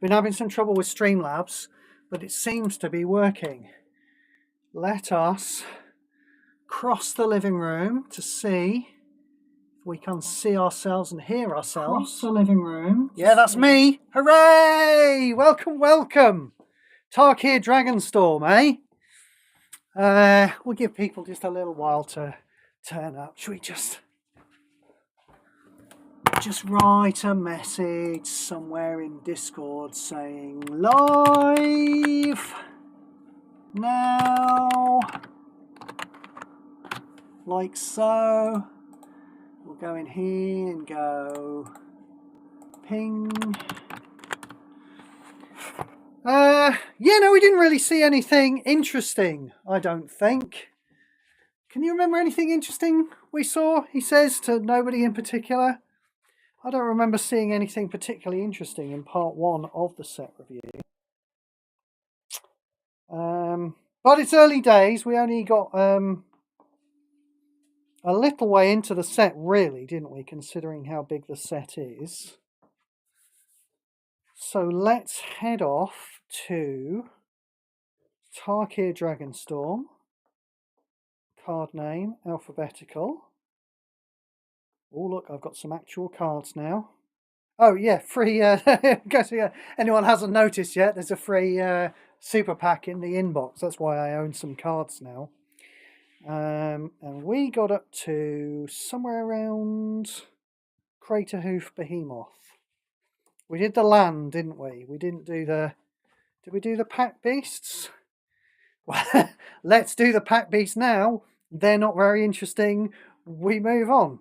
Been having some trouble with Streamlabs, but it seems to be working. Let us cross the living room to see if we can see ourselves and hear ourselves. Cross the living room. Yeah, that's me. Hooray! Welcome, welcome. Tarkir Dragonstorm, eh? We'll give people just a little while to turn up. Should we just write a message somewhere in Discord saying live now, like so. We'll go in here and go ping. Yeah, no, we didn't really see anything interesting, I don't think. Can you remember anything interesting we saw? He says, to nobody in particular. I don't remember seeing anything particularly interesting in part 1 of the set review. But it's early days. We only got a little way into the set, really, didn't we, considering how big the set is. So let's head off to Tarkir Dragonstorm. Card name, alphabetical. Oh, look, I've got some actual cards now. Oh, yeah, free. Anyone hasn't noticed yet, there's a free super pack in the inbox. That's why I own some cards now. And we got up to somewhere around Craterhoof Behemoth. We did the land, didn't we? We didn't do the... Did we do the pack beasts? Well, let's do the pack beasts now. They're not very interesting. We move on.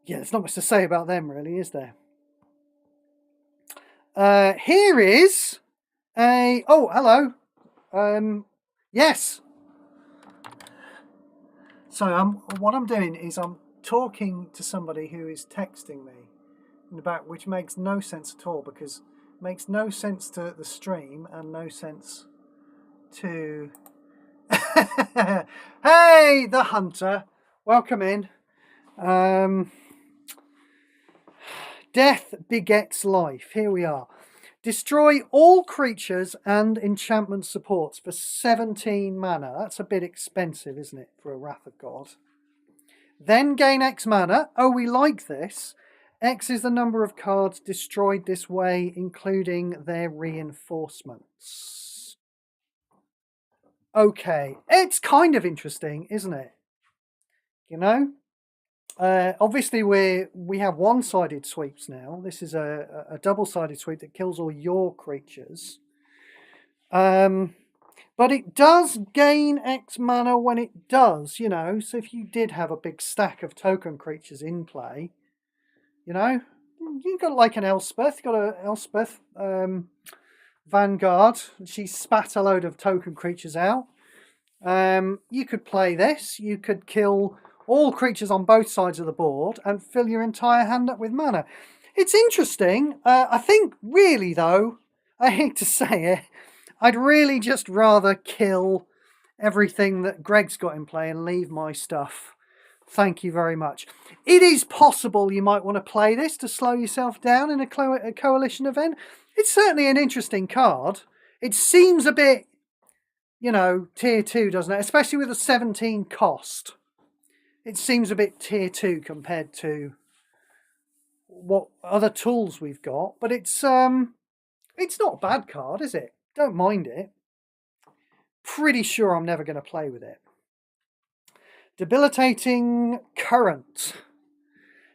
Yeah, there's not much to say about them, really, is there? Here is a... Oh, hello. Yes. So what I'm doing is I'm talking to somebody who is texting me in the back, which makes no sense at all, because it makes no sense to the stream and no sense to... Hey, the Hunter. Welcome in. Death begets life. Here we are. Destroy all creatures and enchantment supports for 17 mana. That's a bit expensive, isn't it, for a Wrath of God? Then gain X mana. Oh, we like this. X is the number of cards destroyed this way, including their reinforcements. Okay, it's kind of interesting, isn't it? You know? Obviously, we have one-sided sweeps now. This is a double-sided sweep that kills all your creatures. But it does gain X mana when it does, you know. So if you did have a big stack of token creatures in play, you know, you've got like an Elspeth. You've got an Elspeth Vanguard. She spat a load of token creatures out. You could play this. You could kill all creatures on both sides of the board and fill your entire hand up with mana. It's interesting. I think really, though, I hate to say it, I'd really just rather kill everything that Greg's got in play and leave my stuff. Thank you very much. It is possible you might want to play this to slow yourself down in a coalition event. It's certainly an interesting card. It seems a bit, you know, tier 2, doesn't it? Especially with a 17 cost. It seems a bit tier 2 compared to what other tools we've got. But it's not a bad card, is it? Don't mind it. Pretty sure I'm never going to play with it. Debilitating Current.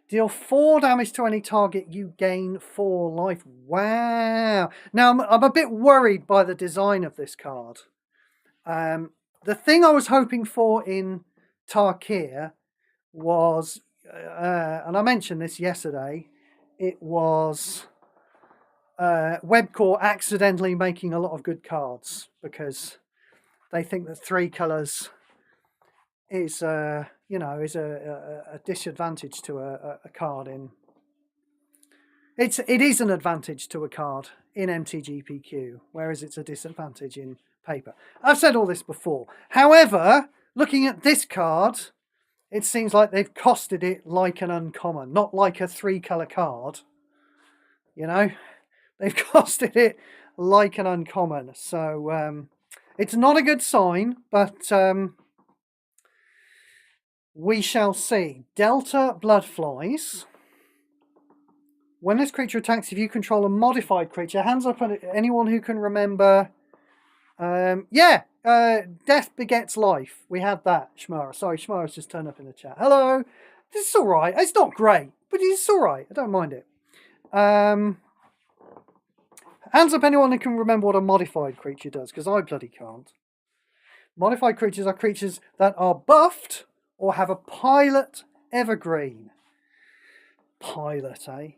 Deal 4 damage to any target, you gain 4 life. Wow. Now, I'm a bit worried by the design of this card. The thing I was hoping for in Tarkir was, and I mentioned this yesterday, it was Webcore accidentally making a lot of good cards because they think that 3 colours is, you know, is a disadvantage to a card in... It is an advantage to a card in MTGPQ, whereas it's a disadvantage in paper. I've said all this before. However, looking at this card, it seems like they've costed it like an uncommon, not like a 3-colour card. You know, they've costed it like an uncommon. So it's not a good sign, but we shall see. Delta Bloodflies. When this creature attacks, if you control a modified creature, hands up on anyone who can remember. Death begets life. We had that, Shmara. Sorry, Shmara's just turned up in the chat. Hello. This is all right. It's not great, but it's all right. I don't mind it. Hands up anyone who can remember what a modified creature does, because I bloody can't. Modified creatures are creatures that are buffed or have a pilot evergreen. Pilot, eh?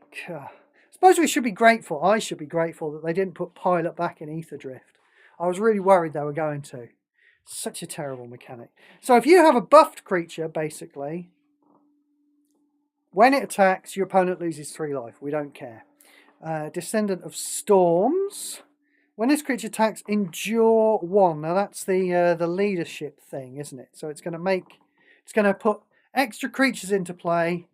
Suppose we should be grateful. I should be grateful that they didn't put pilot back in Ether Drift. I was really worried they were going to. Such a terrible mechanic. So if you have a buffed creature, basically, when it attacks, your opponent loses 3 life. We don't care. Descendant of Storms. When this creature attacks, endure 1. Now that's the leadership thing, isn't it? So it's going to put extra creatures into play.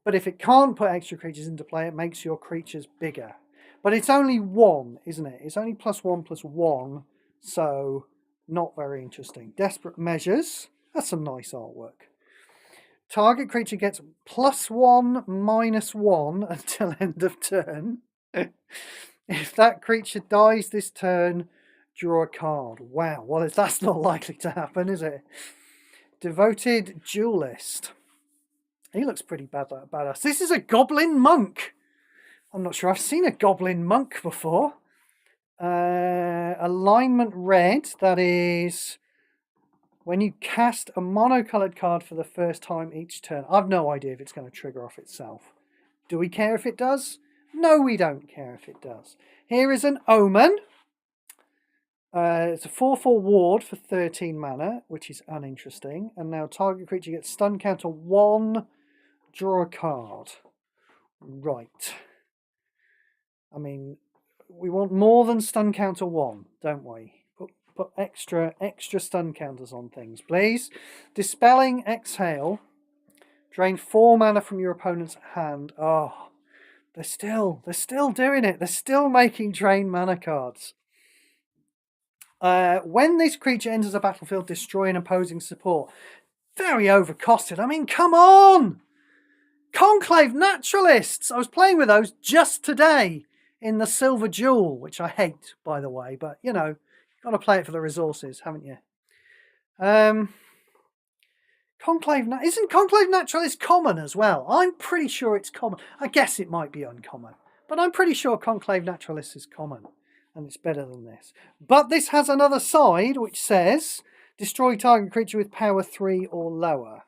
But if it can't put extra creatures into play, it makes your creatures bigger. But it's only 1, isn't it? It's only +1/+1, so not very interesting. Desperate Measures. That's some nice artwork. Target creature gets +1/-1 until end of turn. If that creature dies this turn, draw a card. Wow, well, that's not likely to happen, is it? Devoted Duelist. He looks pretty badass. This is a Goblin Monk. I'm not sure I've seen a Goblin Monk before. Alignment Red. That is when you cast a monocolored card for the first time each turn. I've no idea if it's going to trigger off itself. Do we care if it does? No, we don't care if it does. Here is an Omen. It's a 4/4 ward for 13 mana, which is uninteresting. And now target creature gets stun counter 1. Draw a card. Right. I mean, we want more than stun counter 1, don't we? Put extra stun counters on things, please. Dispelling Exhale. Drain 4 mana from your opponent's hand. Oh, they're still doing it. They're still making drain mana cards. When this creature enters the battlefield, destroy an opposing support. Very overcosted. I mean, come on! Conclave Naturalists! I was playing with those just today in the Silver Jewel, which I hate, by the way, but, you know, you've got to play it for the resources, haven't you? Isn't Conclave Naturalist common as well? I'm pretty sure it's common. I guess it might be uncommon, but I'm pretty sure Conclave Naturalist is common, and it's better than this. But this has another side, which says, destroy target creature with power 3 or lower.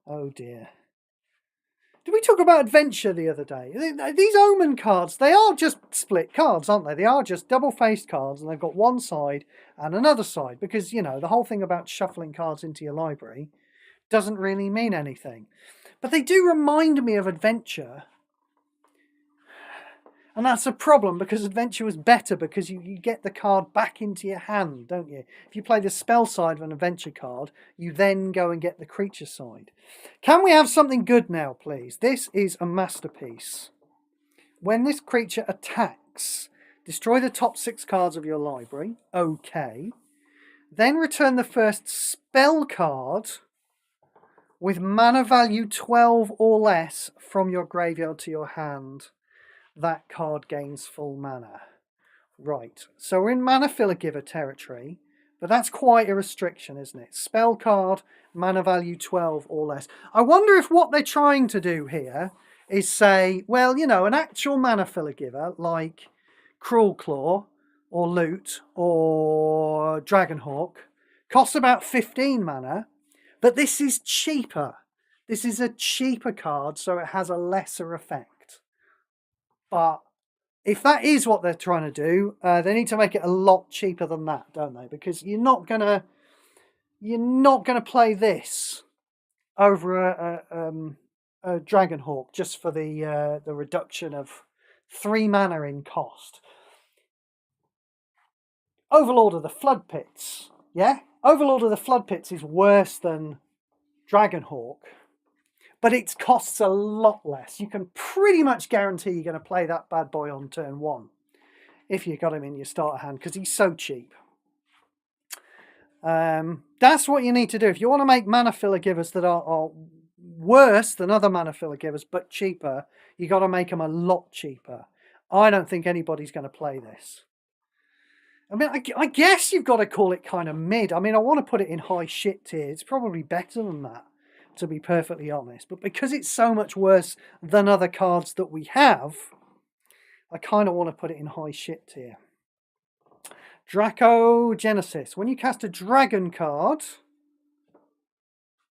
Oh dear. Did we talk about adventure the other day? These Omen cards, they are just split cards, aren't they? They are just double-faced cards, and they've got one side and another side. Because, you know, the whole thing about shuffling cards into your library doesn't really mean anything. But they do remind me of adventure. And that's a problem, because adventure was better, because you get the card back into your hand, don't you? If you play the spell side of an adventure card, you then go and get the creature side. Can we have something good now, please? This is a masterpiece. When this creature attacks, destroy the top 6 cards of your library. Okay. Then return the first spell card with mana value 12 or less from your graveyard to your hand. That card gains full mana. Right, so we're in Mana Filler Giver territory, but that's quite a restriction, isn't it? Spell card, mana value 12 or less. I wonder if what they're trying to do here is say, well, you know, an actual Mana Filler Giver like Cruel Claw or Loot or Dragonhawk costs about 15 mana, but this is cheaper. This is a cheaper card, so it has a lesser effect. But if that is what they're trying to do, they need to make it a lot cheaper than that, don't they? Because you're not gonna play this over a Dragonhawk just for the reduction of 3 mana in cost. Overlord of the Flood Pits, yeah? Overlord of the Flood Pits is worse than Dragonhawk, but it costs a lot less. You can pretty much guarantee you're going to play that bad boy on turn 1 if you got him in your starter hand, because he's so cheap. That's what you need to do. If you want to make mana filler givers that are worse than other mana filler givers, but cheaper, you got to make them a lot cheaper. I don't think anybody's going to play this. I mean, I guess you've got to call it kind of mid. I mean, I want to put it in high shit tier. It's probably better than that, to be perfectly honest. But because it's so much worse than other cards that we have, I kind of want to put it in high shit tier. Draco Genesis. When you cast a dragon card,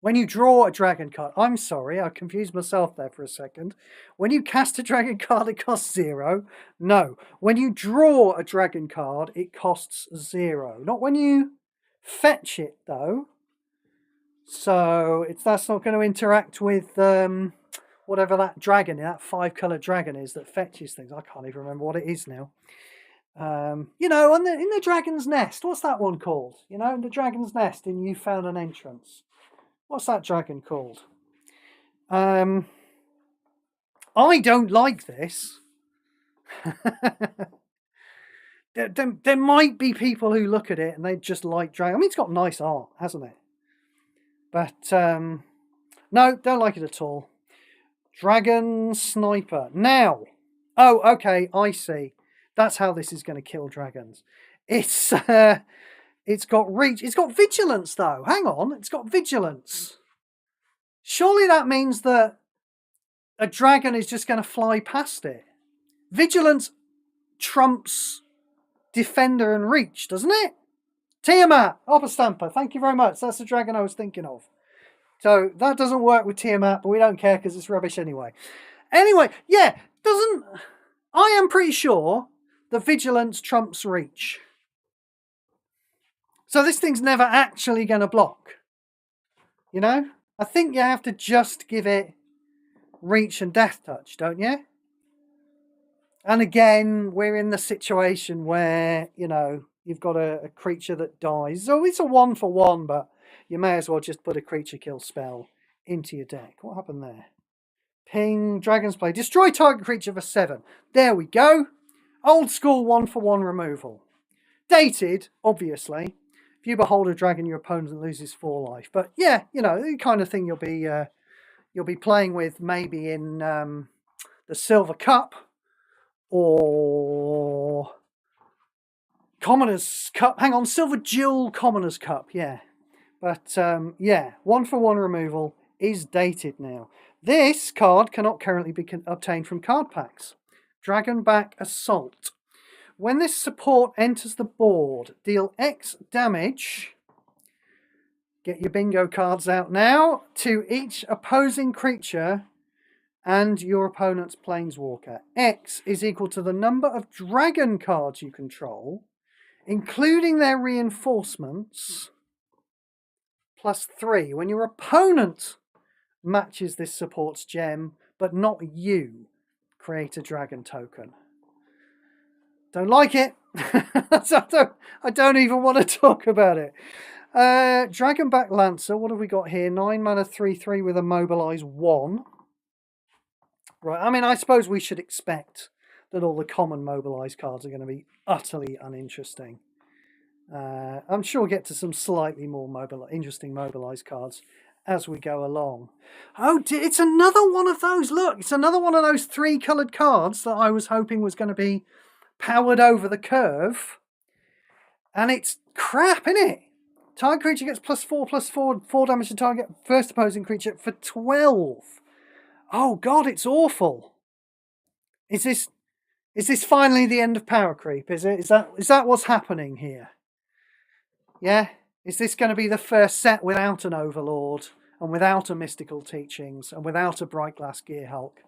when you draw a dragon card, I'm sorry, I confused myself there for a second. When you cast a dragon card, it costs 0. No, when you draw a dragon card, it costs 0. Not when you fetch it, though. So that's not going to interact with whatever that dragon, that 5-color dragon is that fetches things. I can't even remember what it is now. You know, in the Dragon's Nest, what's that one called? You know, in the Dragon's Nest in You Found an Entrance. What's that dragon called? I don't like this. there might be people who look at it and they just like dragon. I mean, it's got nice art, hasn't it? But no, don't like it at all. Dragon Sniper. Now, oh, okay, I see. That's how this is going to kill dragons. It's got reach. It's got vigilance, though. Hang on. It's got vigilance. Surely that means that a dragon is just going to fly past it. Vigilance trumps defender and reach, doesn't it? Tiamat, Hopper Stamper. Thank you very much. That's the dragon I was thinking of. So that doesn't work with Tiamat, but we don't care because it's rubbish anyway. Anyway, yeah, I am pretty sure the vigilance trumps reach. So this thing's never actually going to block. You know? I think you have to just give it reach and death touch, don't you? And again, we're in the situation where, you know, you've got a creature that dies. So it's a 1-for-1, but you may as well just put a creature kill spell into your deck. What happened there? Ping, Dragon's Play. Destroy target creature for 7. There we go. Old school 1-for-1 removal. Dated, obviously. If you behold a dragon, your opponent loses 4 life. But yeah, you know, the kind of thing you'll be playing with maybe in the Silver Cup or Commoner's Cup. Hang on, Silver Jewel Commoner's Cup, yeah. But yeah, 1-for-1 removal is dated now. This card cannot currently be obtained from card packs. Dragonback Assault. When this support enters the board, deal X damage. Get your bingo cards out now. To each opposing creature and your opponent's planeswalker. X is equal to the number of dragon cards you control, including their reinforcements, plus 3. When your opponent matches this support's gem, but not you, create a dragon token. Don't like it. I don't even want to talk about it. Dragonback Lancer. What have we got here? 9 mana, 3/3 with a mobilize 1. Right. I mean, I suppose we should expect that all the common mobilize cards are going to be utterly uninteresting. I'm sure we'll get to some slightly more interesting mobilize cards as we go along. Oh, it's another one of those. Look, it's another one of those 3-coloured cards that I was hoping was going to be powered over the curve, and it's crap, isn't it? Target creature gets +4/+4, 4 damage to target first opposing creature for 12. Oh god, it's awful. Is this finally the end of power creep? Is that what's happening here? Yeah? Is this going to be the first set without an Overlord and without a Mystical Teachings and without a Bright Glass Gear Hulk?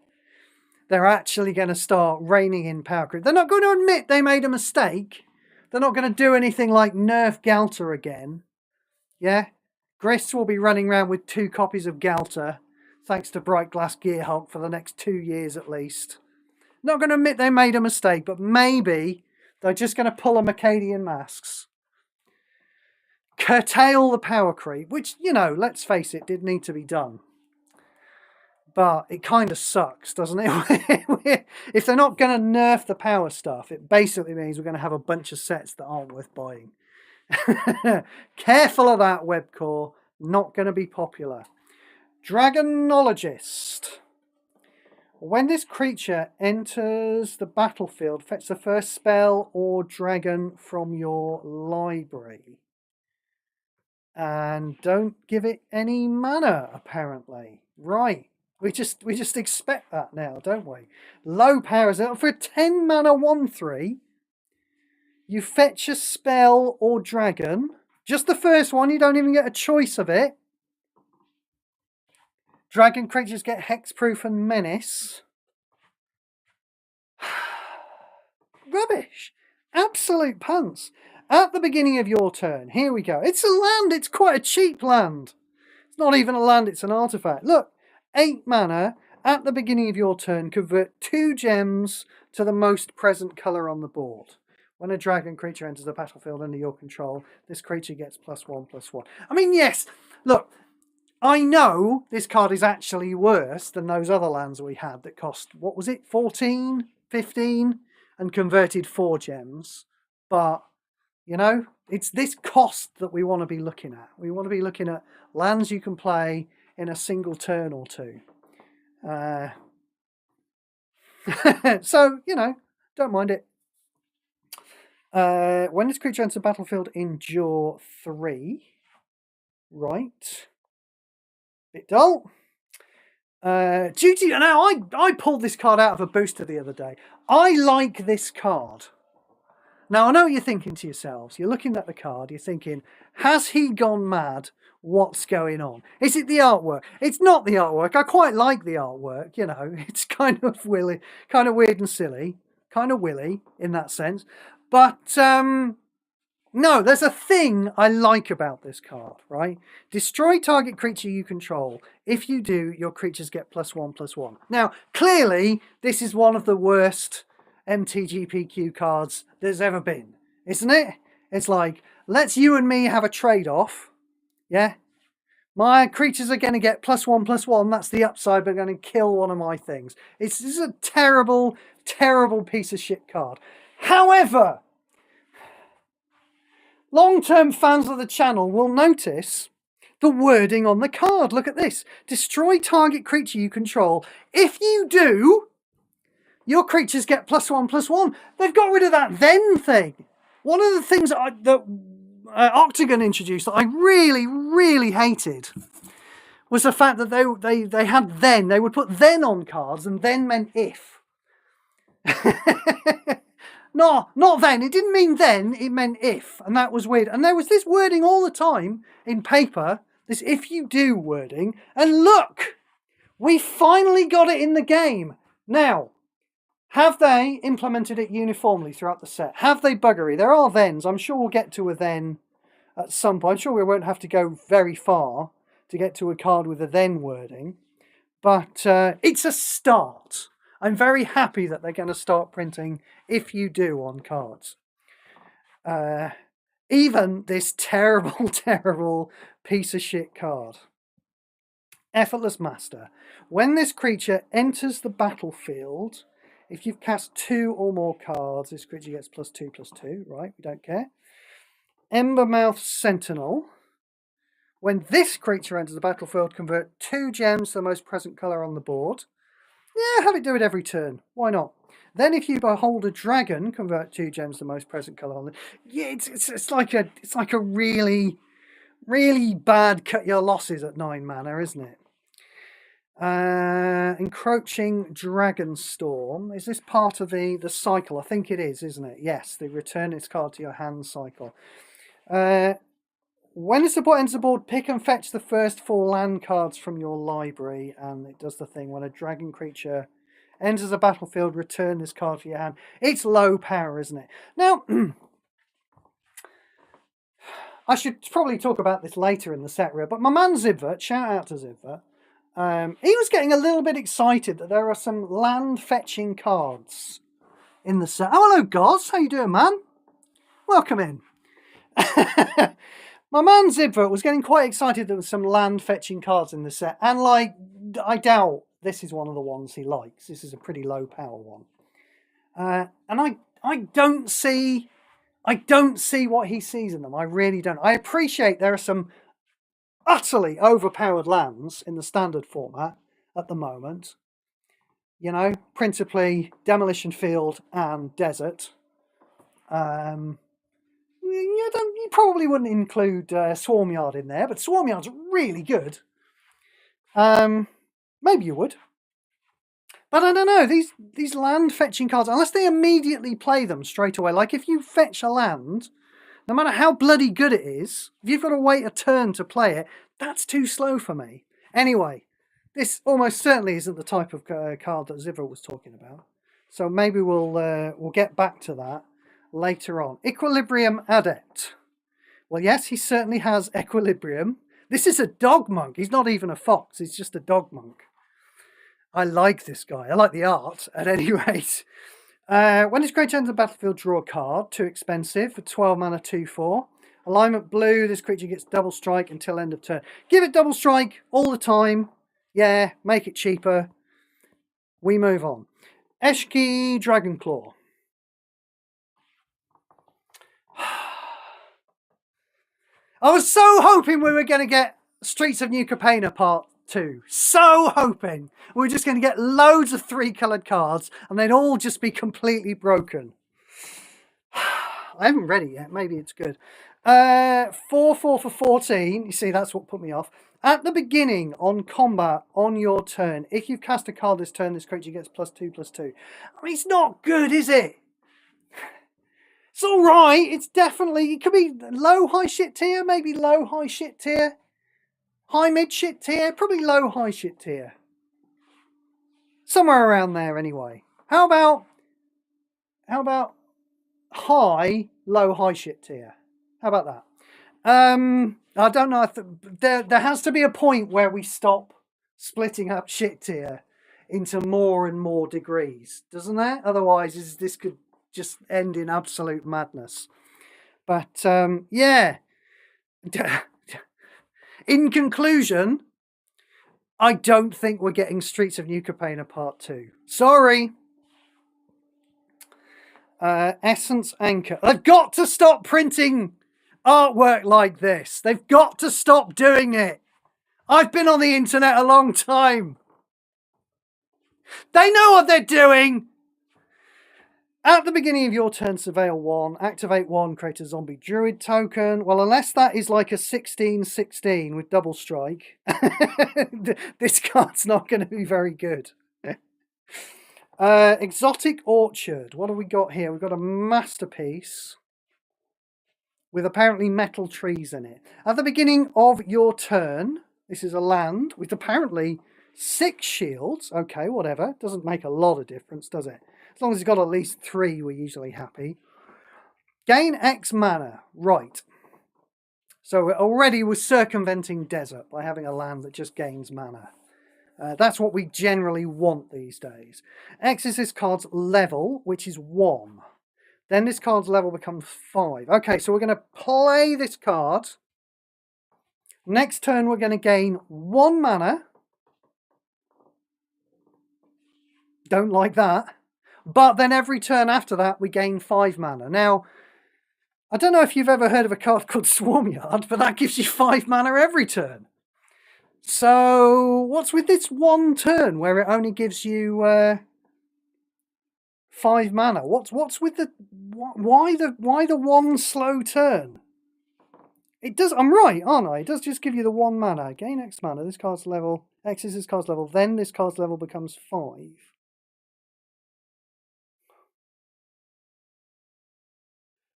They're actually going to start reining in power creep. They're not going to admit they made a mistake. They're not going to do anything like nerf Galter again. Yeah? Grist will be running around with 2 copies of Galter, thanks to Bright Glass Gear Hulk, for the next 2 years at least. Not going to admit they made a mistake, but maybe they're just going to pull a Mercadian Masks. Curtail the power creep, which, you know, let's face it, did need to be done. but it kind of sucks, doesn't it? If they're not going to nerf the power stuff, it basically means we're going to have a bunch of sets that aren't worth buying. Careful of that, Webcore. Not going to be popular. Dragonologist. When this creature enters the battlefield, fetch the first spell or dragon from your library. And don't give it any mana, apparently. Right. We just expect that now, don't we? Low powers. For a 10 mana 1/3, you fetch a spell or dragon. Just the first one, you don't even get a choice of it. Dragon creatures get hexproof and menace. Rubbish. Absolute pants. At the beginning of your turn, here we go. It's a land, it's quite a cheap land. It's not even a land, it's an artifact. Look, 8 mana. At the beginning of your turn, convert 2 gems to the most present colour on the board. When a dragon creature enters the battlefield under your control, this creature gets +1/+1. I mean, yes, look, I know this card is actually worse than those other lands we had that cost, what was it, 14, 15, and converted 4 gems. But, you know, it's this cost that we want to be looking at. We want to be looking at lands you can play in a single turn or two. So, you know, don't mind it. When this creature enters the battlefield, endure 3. Right. Bit dull. Now, I pulled this card out of a booster the other day. I like this card. Now, I know what you're thinking to yourselves. You're looking at the card. You're thinking, has he gone mad? What's going on? Is it the artwork? It's not the artwork. I quite like the artwork. You know, it's kind of weird and silly. Kind of willy in that sense. But, no, there's a thing I like about this card, right? Destroy target creature you control. If you do, your creatures get +1/+1. Now, clearly, this is one of the worst MTGPQ cards there's ever been, isn't it? It's like, let's you and me have a trade-off, yeah? My creatures are going to get +1/+1. That's the upside, but going to kill one of my things. This is a terrible, terrible piece of shit card. However, long-term fans of the channel will notice the wording on the card. Look at this. Destroy target creature you control. If you do, your creatures get +1/+1. They've got rid of that then thing. One of the things that Octagon introduced that I really, really hated was the fact that they had then. They would put then on cards, and then meant if. No, not then. It didn't mean then. It meant if. And that was weird. And there was this wording all the time in paper. This if you do wording. And look, we finally got it in the game. Now, have they implemented it uniformly throughout the set? Have they buggery? There are thens. I'm sure we'll get to a then at some point. I'm sure we won't have to go very far to get to a card with a then wording. But it's a start. I'm very happy that they're going to start printing if you do on cards. Even this terrible, terrible piece of shit card. Effortless Master. When this creature enters the battlefield, if you've cast 2 or more cards, this creature gets +2/+2. Right, we don't care. Embermouth Sentinel. When this creature enters the battlefield, convert 2 gems to the most present colour on the board. Yeah, have it do it every turn. Why not? Then if you behold a dragon, convert 2 gems to the most present colour on the... Yeah, it's like a really, really bad cut your losses at 9 mana, isn't it? Encroaching Dragonstorm. Is this part of the cycle? I think it is, isn't it? Yes, the return its card to your hand cycle. When the support enters the board, pick and fetch the first 4 land cards from your library, and it does the thing when a dragon creature enters the battlefield, return this card to your hand. It's low power, isn't it? Now, I should probably talk about this later in the set reel, but my man Zibvert, shout out to Zibvert, he was getting a little bit excited that there are some land fetching cards in the set. Oh, hello, Goz. How you doing, man? Welcome in. My man Zibvert was getting quite excited there was some land fetching cards in the set, and like, I doubt this is one of the ones he likes. This is a pretty low power one. And I don't see what he sees in them. I really don't. I appreciate there are some utterly overpowered lands in the standard format at the moment. You know, principally Demolition Field and Desert. You probably wouldn't include Swarmyard in there, but Swarmyard's really good. Maybe you would. But I don't know, these land fetching cards, unless they immediately play them straight away, like if you fetch a land, no matter how bloody good it is, if you've got to wait a turn to play it, that's too slow for me. Anyway, this almost certainly isn't the type of card that Ziva was talking about. So maybe we'll get back to that later on. Equilibrium Adept. Well, yes, he certainly has Equilibrium. This is a dog monk. He's not even a fox. He's just a dog monk. I like this guy. I like the art, at any rate. When his creature enters the battlefield, draw a card. Too expensive for 12 mana, 2/4. Alignment blue, this creature gets double strike until end of turn. Give it double strike all the time. Yeah, make it cheaper. We move on. Eshki Dragonclaw. I was so hoping we were going to get Streets of New Capenna Part 2. So hoping. We were just going to get loads of 3-coloured cards and they'd all just be completely broken. I haven't read it yet. Maybe it's good. 4/4 for 14. You see, that's what put me off. At the beginning on combat on your turn, if you've cast a card this turn, this creature gets +2/+2. I mean, it's not good, is it? It's all right. It's definitely, it could be low, high, shit tier. Maybe low, high, shit tier. High, mid, shit tier. Probably low, high, shit tier. Somewhere around there anyway. How about high, low, high, shit tier? How about that? I don't know. There has to be a point where we stop splitting up shit tier into more and more degrees, doesn't there? Otherwise, this could just end in absolute madness. But yeah. In conclusion, I don't think we're getting Streets of New Capenna Part 2. Sorry. Essence Anchor. They've got to stop printing artwork like this. They've got to stop doing it. I've been on the internet a long time. They know what they're doing. At the beginning of your turn, surveil 1, activate 1, create a zombie druid token. Well, unless that is like a 16/16 with double strike, this card's not going to be very good. Exotic Orchard. What have we got here? We've got a masterpiece with apparently metal trees in it. At the beginning of your turn, this is a land with apparently 6 shields. Okay, whatever. Doesn't make a lot of difference, does it? As long as it's got at least 3, we're usually happy. Gain X mana. Right. So already we're circumventing Desert by having a land that just gains mana. That's what we generally want these days. X is this card's level, which is 1. Then this card's level becomes 5. Okay, so we're going to play this card. Next turn we're going to gain 1 mana. Don't like that. But then every turn after that, we gain 5 mana. Now, I don't know if you've ever heard of a card called Swarmyard, but that gives you 5 mana every turn. So, what's with this one turn where it only gives you 5 mana? What's with the why the one slow turn? It does. I'm right, aren't I? It does just give you the 1 mana. Gain X mana. This card's level. X is this card's level. Then this card's level becomes 5.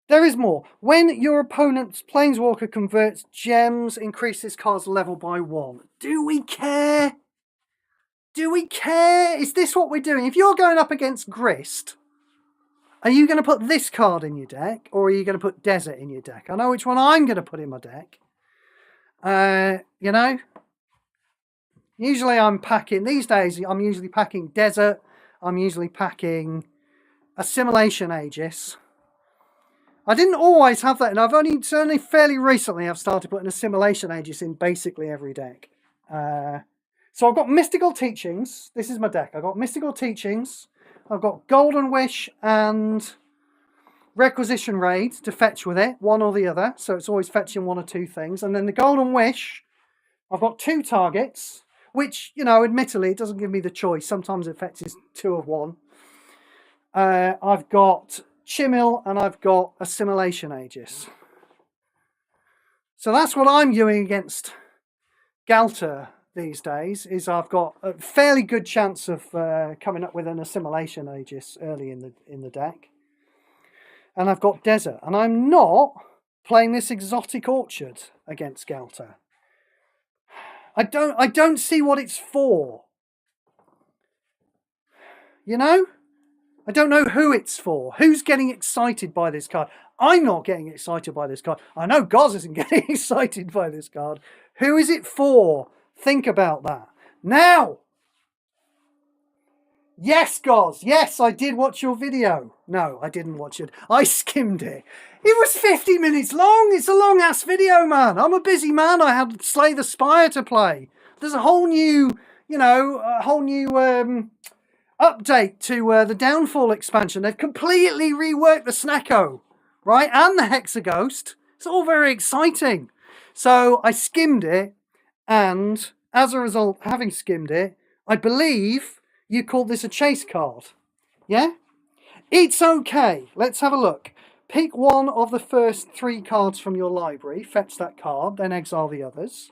There is more. When your opponent's Planeswalker converts gems, increase this card's level by 1. Do we care? Do we care? Is this what we're doing? If you're going up against Grist, are you going to put this card in your deck, or are you going to put Desert in your deck? I know which one I'm going to put in my deck. You know? Usually I'm packing, these days, I'm usually packing Desert. I'm usually packing Assimilation Aegis. I didn't always have that, and I've certainly fairly recently I've started putting Assimilation Aegis in basically every deck. So I've got Mystical Teachings. This is my deck. I've got Mystical Teachings. I've got Golden Wish and Requisition Raid to fetch with it, one or the other. So it's always fetching one or two things. And then the Golden Wish, I've got 2 targets, which, you know, admittedly, it doesn't give me the choice. Sometimes it fetches 2 of 1. I've got Chimil and I've got Assimilation Aegis. So that's what I'm doing against Galter these days, is I've got a fairly good chance of coming up with an Assimilation Aegis early in the deck. And I've got Desert. And I'm not playing this Exotic Orchard against Galter. I don't see what it's for. You know? I don't know who it's for. Who's getting excited by this card? I'm not getting excited by this card. I know Goz isn't getting excited by this card. Who is it for? Think about that. Now! Yes, Goz. Yes, I did watch your video. No, I didn't watch it. I skimmed it. It was 50 minutes long. It's a long-ass video, man. I'm a busy man. I had Slay the Spire to play. There's a whole new, you know, update to the Downfall expansion. They've completely reworked the Snecko, right? And the Hexaghost. It's all very exciting. So I skimmed it, and as a result, having skimmed it, I believe you called this a chase card. Yeah? It's okay. Let's have a look. Pick one of the first 3 cards from your library, fetch that card, then exile the others.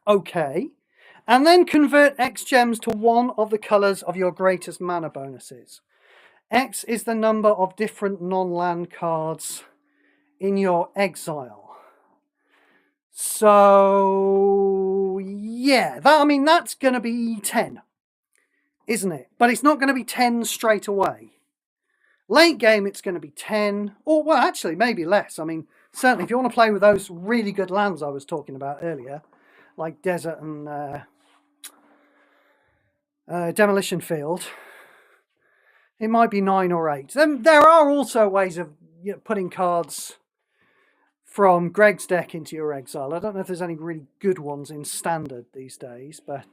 Okay. And then convert X gems to one of the colours of your greatest mana bonuses. X is the number of different non-land cards in your exile. So, yeah, that's going to be 10, isn't it? But it's not going to be 10 straight away. Late game, it's going to be 10, or, well, actually, maybe less. I mean, certainly, if you want to play with those really good lands I was talking about earlier, like Desert and Demolition Field, it might be 9 or 8. Then there are also ways of putting cards from Greg's deck into your exile. I don't know if there's any really good ones in Standard these days, but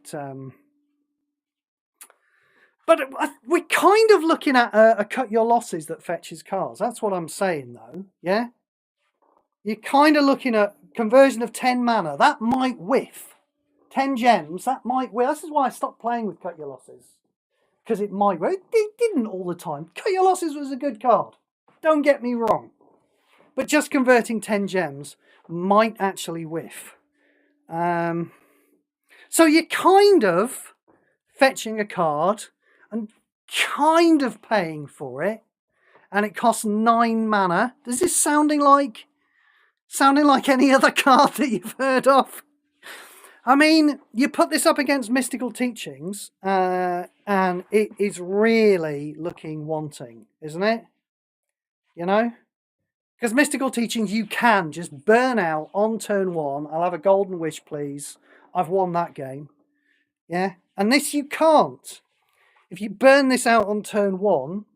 we're kind of looking at a cut your losses that fetches cards. That's what I'm saying, though. Yeah, you're kind of looking at conversion of 10 mana. That might whiff. 10 gems. That might whiff. This is why I stopped playing with cut your losses, because it might whiff. It didn't all the time. Cut your losses was a good card. Don't get me wrong. But just converting 10 gems might actually whiff. So you're kind of fetching a card and kind of paying for it. And it costs 9 mana. Does this sounding like any other card that you've heard of? I mean, you put this up against Mystical Teachings, and it is really looking wanting, isn't it? You know? Because Mystical Teachings, you can just burn out on turn 1. I'll have a Golden Wish, please. I've won that game. Yeah? And this you can't. If you burn this out on turn 1,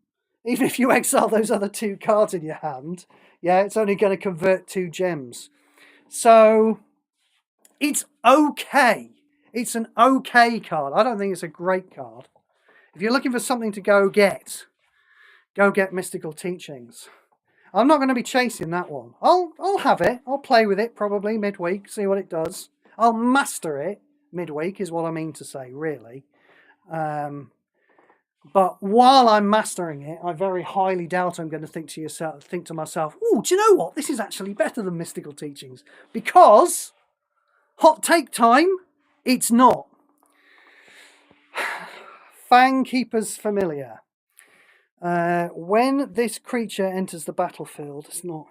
even if you exile those other 2 cards in your hand, yeah, it's only going to convert 2 gems. So, it's okay. It's an okay card. I don't think it's a great card. If you're looking for something to go get Mystical Teachings. I'm not going to be chasing that one. I'll have it. I'll play with it probably midweek, see what it does. I'll master it midweek is what I mean to say, really. But while I'm mastering it, I very highly doubt I'm going to think to myself, oh, do you know what? This is actually better than Mystical Teachings. Because, hot take time, it's not. Fangkeeper's Familiar. When this creature enters the battlefield, it's not.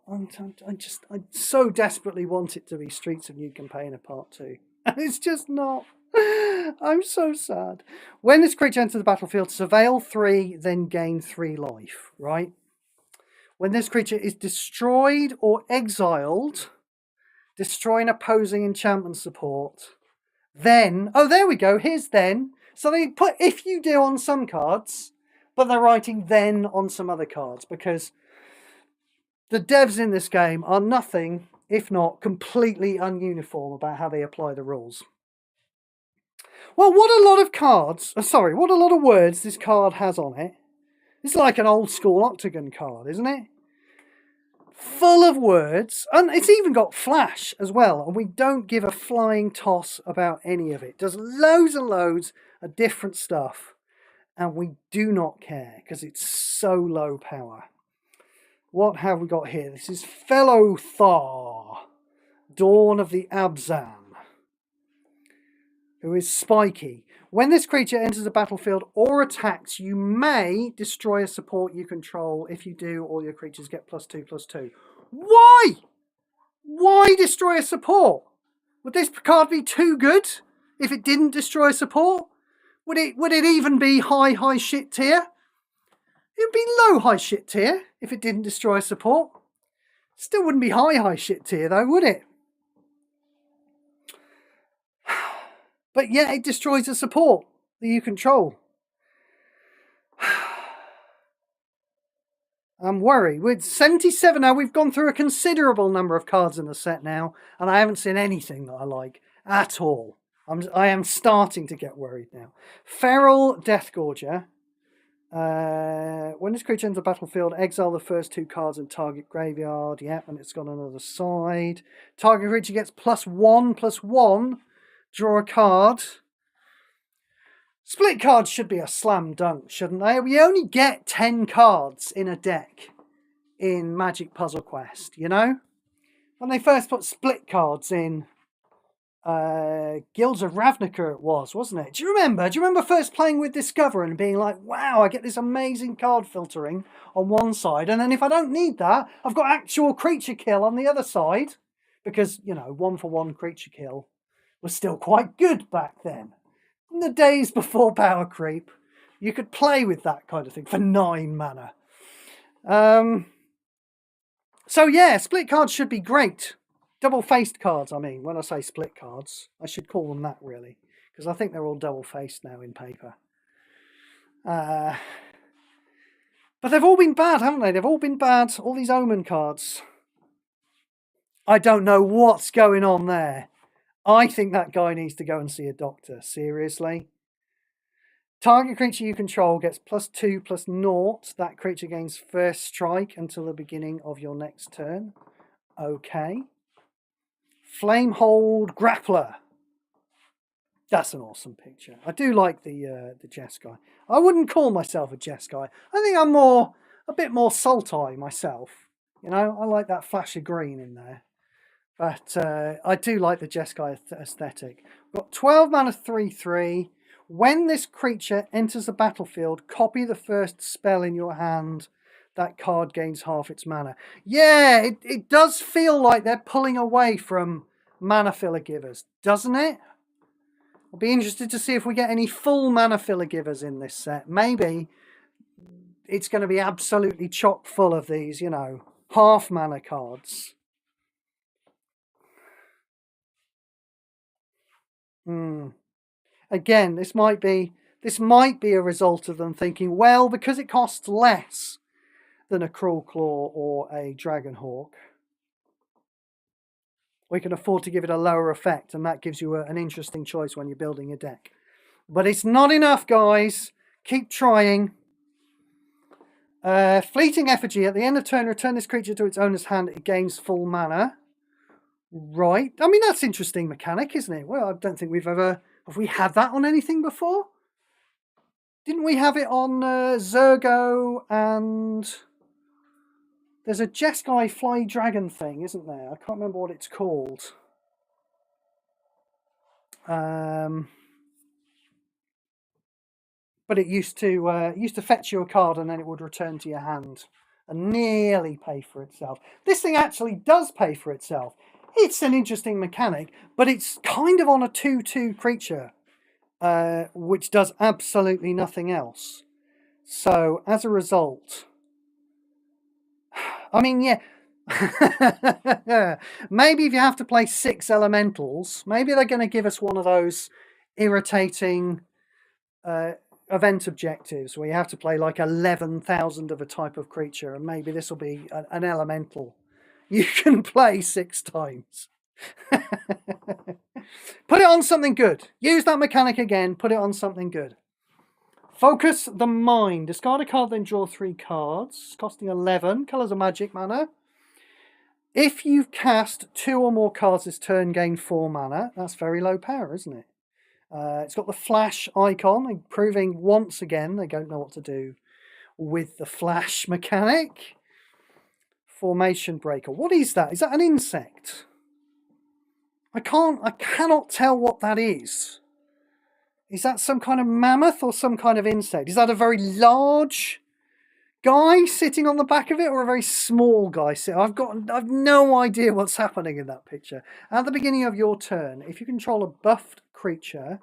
I so desperately want it to be Streets of New Campaigner Part 2. And it's just not. I'm so sad. When this creature enters the battlefield, surveil 3, then gain 3 life, right? When this creature is destroyed or exiled, destroy an opposing enchantment support. Then, oh, there we go. Here's then. So they put if you do on some cards, but they're writing then on some other cards because the devs in this game are nothing if not completely ununiform about how they apply the rules. Well, what a lot of cards, what a lot of words this card has on it. It's like an old school Octagon card, isn't it? Full of words, and it's even got flash as well, and we don't give a flying toss about any of it. Does loads and loads of different stuff, and we do not care because it's so low power. What have we got here? This is Fellow Thar, Dawn of the Abzan, who is spiky. When this creature enters the battlefield or attacks, you may destroy a support you control. If you do, all your creatures get +2/+2. Why? Why destroy a support? Would this card be too good if it didn't destroy a support? Would it even be high shit tier? It would be low shit tier if it didn't destroy a support. Still wouldn't be high shit tier though, would it? But yeah, it destroys a support that you control. I'm worried. With 77 now, we've gone through a considerable number of cards in the set now, and I haven't seen anything that I like at all. I am starting to get worried now. Feral Deathgorger. When this creature enters the battlefield, exile the first 2 cards in target graveyard. Yep, and it's got another side. Target creature gets +1/+1. Draw a card. Split cards should be a slam dunk, shouldn't they? We only get 10 cards in a deck in Magic Puzzle Quest, you know? When they first put split cards in Guilds of Ravnica it was, wasn't it? Do you remember? Do you remember first playing with Discover and being like, wow, I get this amazing card filtering on one side, and then if I don't need that, I've got actual creature kill on the other side? Because, you know, 1-for-1 creature kill was still quite good back then. In the days before power creep, you could play with that kind of thing for 9 mana. So yeah, split cards should be great. Double-faced cards, I mean. When I say split cards, I should call them that, really. Because I think they're all double-faced now in paper. But they've all been bad, haven't they? They've all been bad. All these Omen cards. I don't know what's going on there. I think that guy needs to go and see a doctor. Seriously. Target creature you control gets +2/+0. That creature gains first strike until the beginning of your next turn. Okay. Flamehold Grappler. That's an awesome picture. I do like the Jess guy. I wouldn't call myself a Jess guy. I think I'm a bit more Sultai myself. You know, I like that flash of green in there. But I do like the Jeskai aesthetic. We've got 12 mana 3/3. When this creature enters the battlefield, copy the first spell in your hand. That card gains half its mana. Yeah, it does feel like they're pulling away from mana filler givers, doesn't it? I'll be interested to see if we get any full mana filler givers in this set. Maybe it's going to be absolutely chock full of these, you know, half mana cards. Again, this might be a result of them thinking, well, because it costs less than a Cruel Claw or a Dragonhawk, we can afford to give it a lower effect, and that gives you an interesting choice when you're building a deck. But it's not enough, guys. Keep trying. Fleeting Effigy. At the end of turn, return this creature to its owner's hand. It gains full mana. Right. I mean, that's interesting mechanic, isn't it? Well, I don't think we've ever... Have we had that on anything before? Didn't we have it on Zergo and... There's a Jeskai Fly Dragon thing, isn't there? I can't remember what it's called. But it used to fetch you a card and then it would return to your hand and nearly pay for itself. This thing actually does pay for itself. It's an interesting mechanic, but it's kind of on a 2/2 creature, which does absolutely nothing else. So, as a result... I mean, yeah... maybe if you have to play 6 elementals, maybe they're going to give us one of those irritating event objectives where you have to play like 11,000 of a type of creature, and maybe this will be an elemental you can play 6 times. Put it on something good. Use that mechanic again. Put it on something good. Focus the Mind. Discard a card, then draw 3 cards, costing 11. Colours of magic mana. If you've cast 2 or more cards this turn, gain 4 mana. That's very low power, isn't it? It's got the flash icon, proving once again they don't know what to do with the flash mechanic. Formation Breaker. What is that? Is that an insect? I cannot tell what that is. Is that some kind of mammoth or some kind of insect? Is that a very large guy sitting on the back of it, or a very small guy sitting? I've no idea what's happening in that picture. At the beginning of your turn, if you control a buffed creature,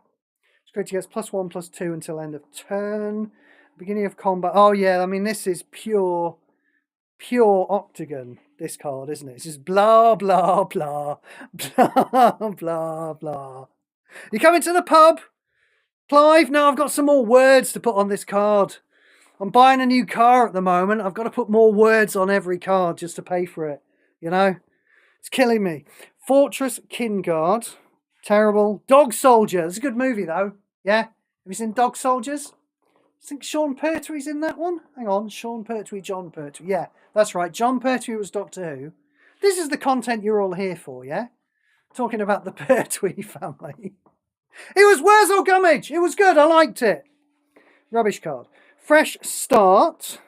this creature gets +1/+2 until end of turn. Beginning of combat. Oh yeah, I mean this is pure Octagon, this card, isn't it? It's just blah blah blah blah blah blah. You coming to the pub, Clive? No, I've got some more words to put on this card. I'm buying a new car at the moment. I've got to put more words on every card just to pay for it. You know? It's killing me. Fortress Kingard. Terrible. Dog Soldier. It's a good movie, though. Yeah? Have you seen Dog Soldiers? I think Sean Pertwee's in that one. Hang on. Sean Pertwee, John Pertwee. Yeah, that's right. John Pertwee was Doctor Who. This is the content you're all here for, yeah? Talking about the Pertwee family. It was Wurzel Gummidge. It was good. I liked it. Rubbish card. Fresh Start.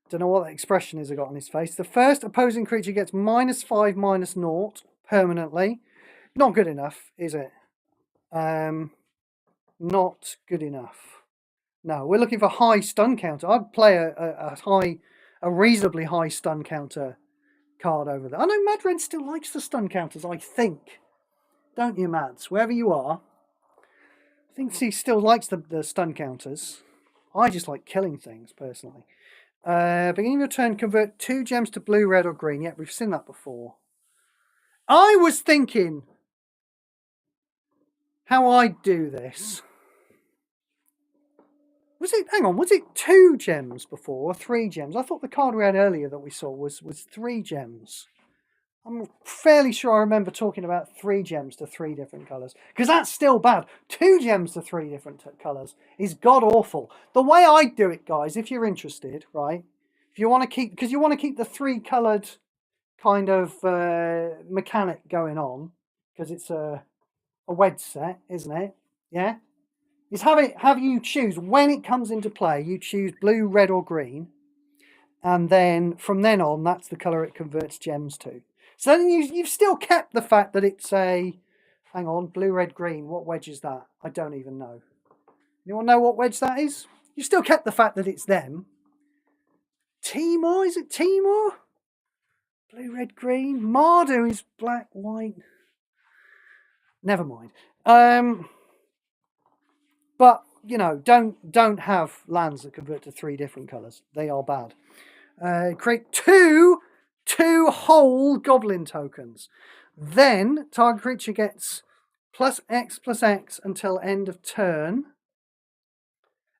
Don't know what that expression is I got on his face. The first opposing creature gets -5/-0 permanently. Not good enough, is it? Not good enough. No, we're looking for high stun counter. I'd play a reasonably high stun counter card over there. I know Mad Red still likes the stun counters, I think. Don't you, Mads? Wherever you are. I think he still likes the stun counters. I just like killing things, personally. Beginning of your turn, convert 2 gems to blue, red, or green. Yeah, we've seen that before. I was thinking how I'd do this. Hang on, was it 2 gems before or 3 gems? I thought the card we had earlier that we saw was 3 gems. I'm fairly sure I remember talking about 3 gems to 3 different colours. Because that's still bad. 2 gems to 3 different colours is god-awful. The way I do it, guys, if you're interested, right? If you want to keep... Because you want to keep the 3-coloured kind of mechanic going on. Because it's a wedge set, isn't it? Yeah? Is have you choose, when it comes into play, you choose blue, red, or green. And then, from then on, that's the colour it converts gems to. So then you've still kept the fact that it's a... Hang on, blue, red, green. What wedge is that? I don't even know. Anyone know what wedge that is? You've still kept the fact that it's them. Timor? Is it Timor? Blue, red, green. Mardu is black, white. Never mind. But, you know, don't have lands that convert to 3 different colours. They are bad. Create two whole goblin tokens. Then target creature gets +X/+X until end of turn.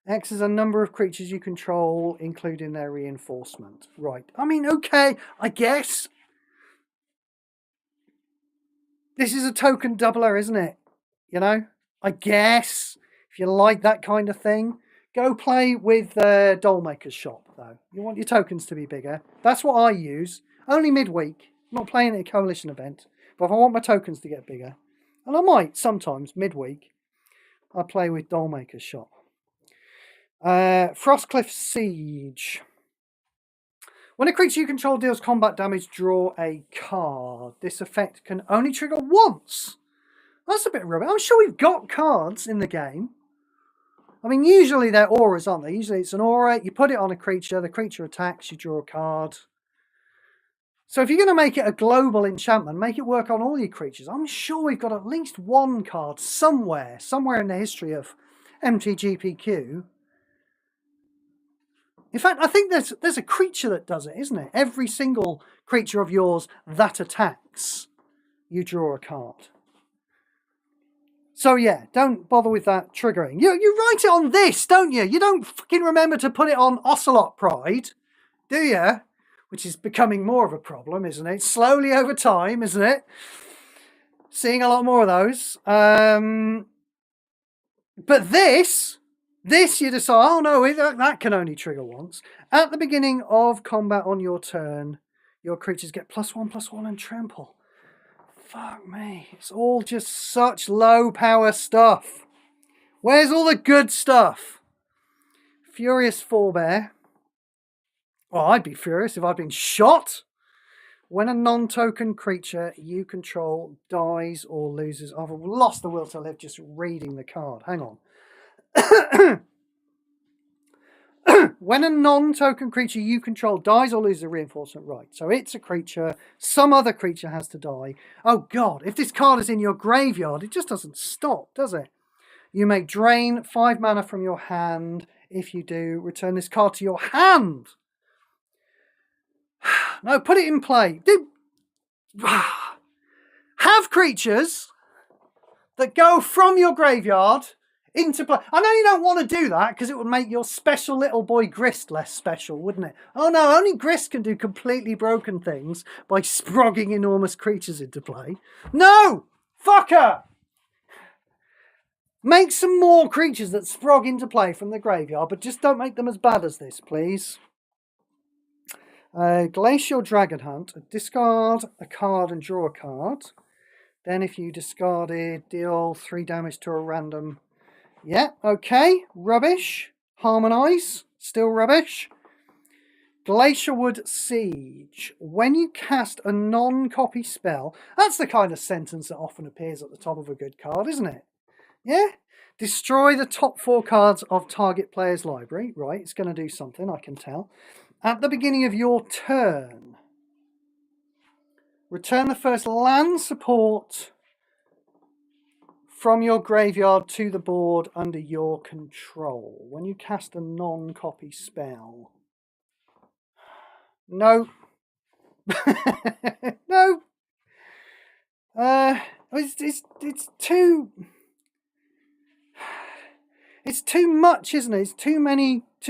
X is a number of creatures you control, including their reinforcement. Right. I mean, okay, I guess. This is a token doubler, isn't it? You know? I guess. If you like that kind of thing. Go play with Dollmaker's Shop, though. You want your tokens to be bigger. That's what I use. Only midweek. I'm not playing at a coalition event. But if I want my tokens to get bigger, and I might sometimes midweek, I play with Dollmaker's Shop. Frostcliff Siege. When a creature you control deals combat damage, draw a card. This effect can only trigger once. That's a bit rubbish. I'm sure we've got cards in the game. I mean, usually they're auras, aren't they? Usually it's an aura, you put it on a creature, the creature attacks, you draw a card. So if you're going to make it a global enchantment, make it work on all your creatures. I'm sure we've got at least one card somewhere in the history of MTGPQ. In fact, I think there's a creature that does it, isn't it? Every single creature of yours that attacks, you draw a card. So yeah, don't bother with that triggering. You write it on this, don't you? You don't fucking remember to put it on Ocelot Pride, do you? which is becoming more of a problem, isn't it? Slowly over time, isn't it? Seeing a lot more of those. But this you decide, oh no, that can only trigger once. At the beginning of combat on your turn, your creatures get +1/+1 and trample. Fuck me. It's all just such low power stuff. Where's all the good stuff? Furious Forebear. Well, I'd be furious if I'd been shot. When a non-token creature you control dies or loses... I've lost the will to live just reading the card. Hang on. When a non-token creature you control dies or loses a reinforcement, right. So it's a creature, some other creature has to die. Oh God, if this card is in your graveyard, it just doesn't stop, does it? You may drain 5 mana from your hand. If you do, return this card to your hand. No, put it in play. Have creatures that go from your graveyard into play. I know you don't want to do that because it would make your special little boy Grist less special, wouldn't it? Oh no, only Grist can do completely broken things by sprogging enormous creatures into play. No! Fucker! Make some more creatures that sprog into play from the graveyard, but just don't make them as bad as this, please. Glacial Dragon Hunt. Discard a card and draw a card. Then if you discarded, deal 3 damage to a random... Yeah, okay. Rubbish. Harmonise. Still rubbish. Glacierwood Siege. When you cast a non-copy spell... That's the kind of sentence that often appears at the top of a good card, isn't it? Yeah? Destroy the top 4 cards of target player's library. Right, it's going to do something, I can tell. At the beginning of your turn, return the first land support from your graveyard to the board under your control. When you cast a non-copy spell. No. No. It's too... It's too much, isn't it? It's too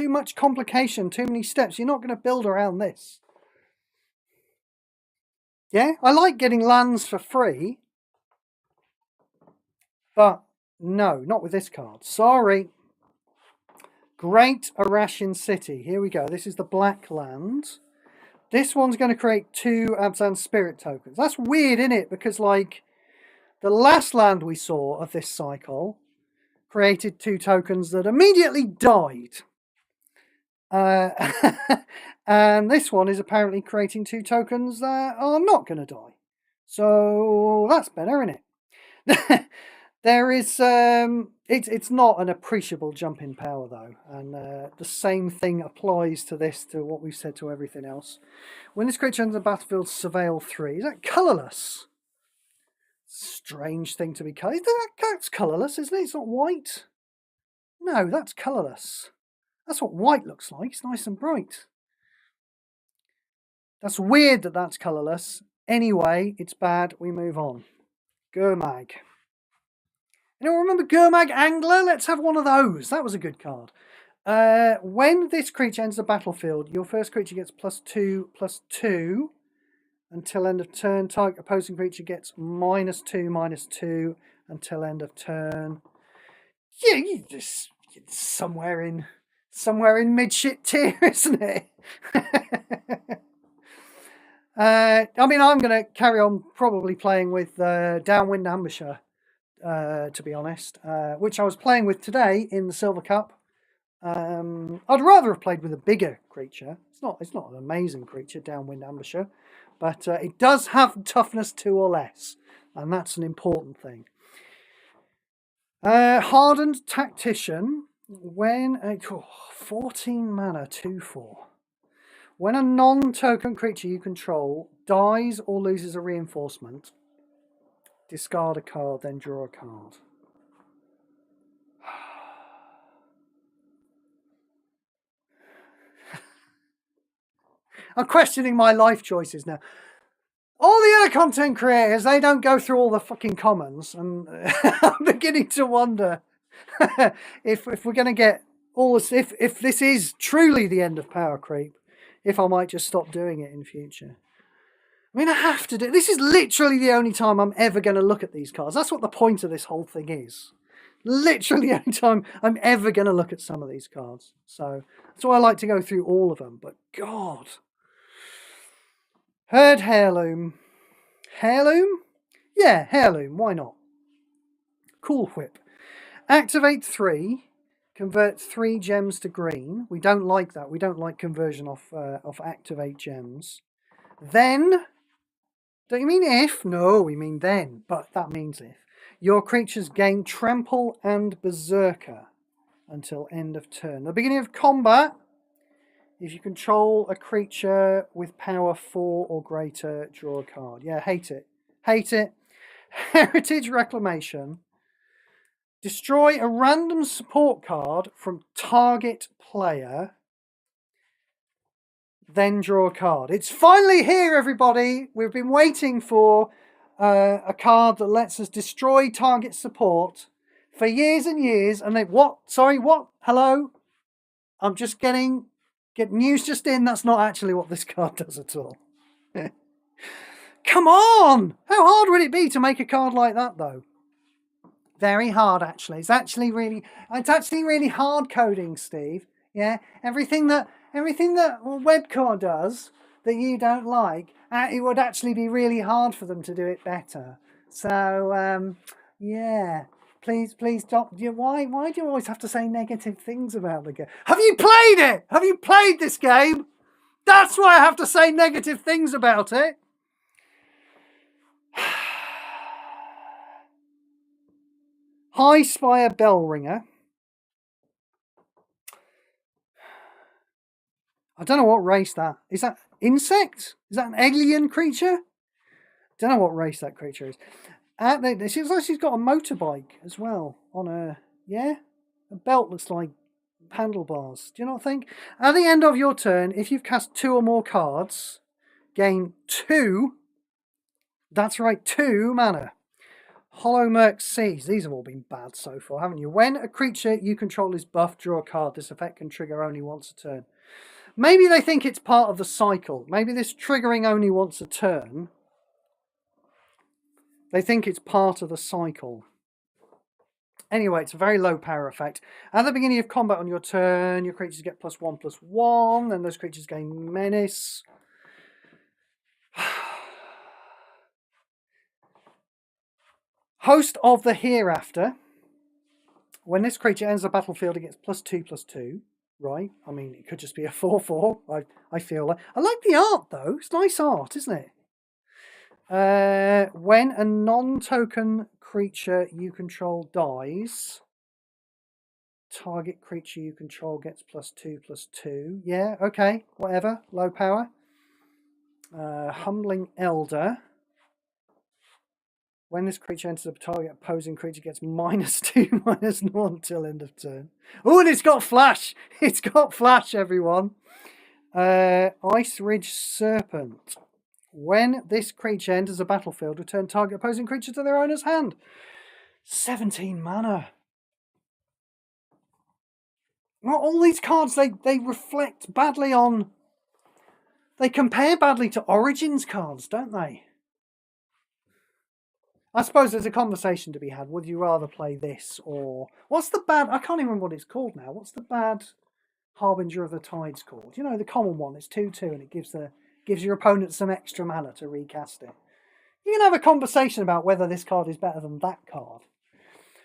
much complication, too many steps. You're not going to build around this. Yeah, I like getting lands for free. But no, not with this card. Sorry. Great Arashin City. Here we go. This is the black land. This one's going to create 2 Abzan Spirit tokens. That's weird, isn't it? Because, like, the last land we saw of this cycle created 2 tokens that immediately died. And this one is apparently creating 2 tokens that are not going to die. So that's better, isn't it? There is... it's not an appreciable jump in power, though. And the same thing applies to this, to what we've said to everything else. When this creature enters the battlefield, surveil 3. Is that colourless? Strange thing to be colourless. That's colourless, isn't it? It's not white. No, that's colourless. That's what white looks like. It's nice and bright. That's weird that that's colourless. Anyway, it's bad. We move on. Gurmag. Anyone remember Gurmag Angler? Let's have one of those. That was a good card. When this creature enters the battlefield, your first creature gets +2/+2. Until end of turn, target opposing creature gets -2/-2 until end of turn. Yeah, you just somewhere in mid-shit tier, isn't it? I mean, I'm going to carry on probably playing with Downwind Ambusher, to be honest, which I was playing with today in the Silver Cup. I'd rather have played with a bigger creature. It's not an amazing creature, Downwind Ambusher. But it does have toughness 2 or less, and that's an important thing. Hardened Tactician. When 14 mana, 2/4. When a non-token creature you control dies or loses a reinforcement, discard a card, then draw a card. I'm questioning my life choices now. All the other content creators, they don't go through all the fucking commons, and I'm beginning to wonder if we're going to get all this, if this is truly the end of power creep, if I might just stop doing it in future. I mean, I have to do... This is literally the only time I'm ever going to look at these cards. That's what the point of this whole thing is. Literally the only time I'm ever going to look at some of these cards. So that's why I like to go through all of them. But God. Herd Heirloom. Heirloom? Yeah, Heirloom. Why not? Cool Whip. Activate 3. Convert 3 gems to green. We don't like that. We don't like conversion of activate gems. Then... Don't you mean if? No, we mean then. But that means if. Your creatures gain Trample and Berserker until end of turn. At the beginning of combat, if you control a creature with power 4 or greater, draw a card. Yeah, hate it. Hate it. Heritage Reclamation. Destroy a random support card from target player. Then draw a card. It's finally here, everybody. We've been waiting for a card that lets us destroy target support for years and years. And they, what? Sorry, what? Hello? I'm just get news just in. That's not actually what this card does at all. Come on! How hard would it be to make a card like that, though? Very hard, actually. It's actually really hard coding, Steve. Yeah, everything that Webcore does that you don't like, it would actually be really hard for them to do it better. So, yeah, please stop. Why do you always have to say negative things about the game? Have you played it? Have you played this game? That's why I have to say negative things about it. High Spire Bellringer. I don't know what race that is. That insect? Is that an alien creature? Don't know what race that creature is. It seems like she's got a motorbike as well on her. Yeah, a belt looks like handlebars. Do you not think? At the end of your turn, if you've cast 2 or more cards, gain 2. That's right, 2 mana. Hollow Merc Seas. These have all been bad so far, haven't you? When a creature you control is buffed, draw a card. This effect can trigger only once a turn. Maybe they think it's part of the cycle. Maybe this triggering only once a turn. They think it's part of the cycle. Anyway, it's a very low power effect. At the beginning of combat on your turn, your creatures get +1/+1. Then those creatures gain Menace. Host of the Hereafter. When this creature enters the battlefield, it gets +2/+2. Right? I mean, it could just be a 4/4. I feel like. I like the art, though. It's nice art, isn't it? When a non-token creature you control dies, target creature you control gets +2/+2. Yeah, okay, whatever. Low power. Humbling Elder. When this creature enters a target opposing creature, gets -2/-1 till end of turn. Oh, and it's got flash! It's got flash, everyone. Ice Ridge Serpent. When this creature enters a battlefield, return target opposing creature to their owner's hand. 17 mana. Well, all these cards, they reflect badly on... They compare badly to Origins cards, don't they? I suppose there's a conversation to be had. Would you rather play this or... What's the bad... I can't even remember what it's called now. What's the bad Harbinger of the Tides called? You know, the common one. It's 2/2 and it gives your opponent some extra mana to recast it. You can have a conversation about whether this card is better than that card.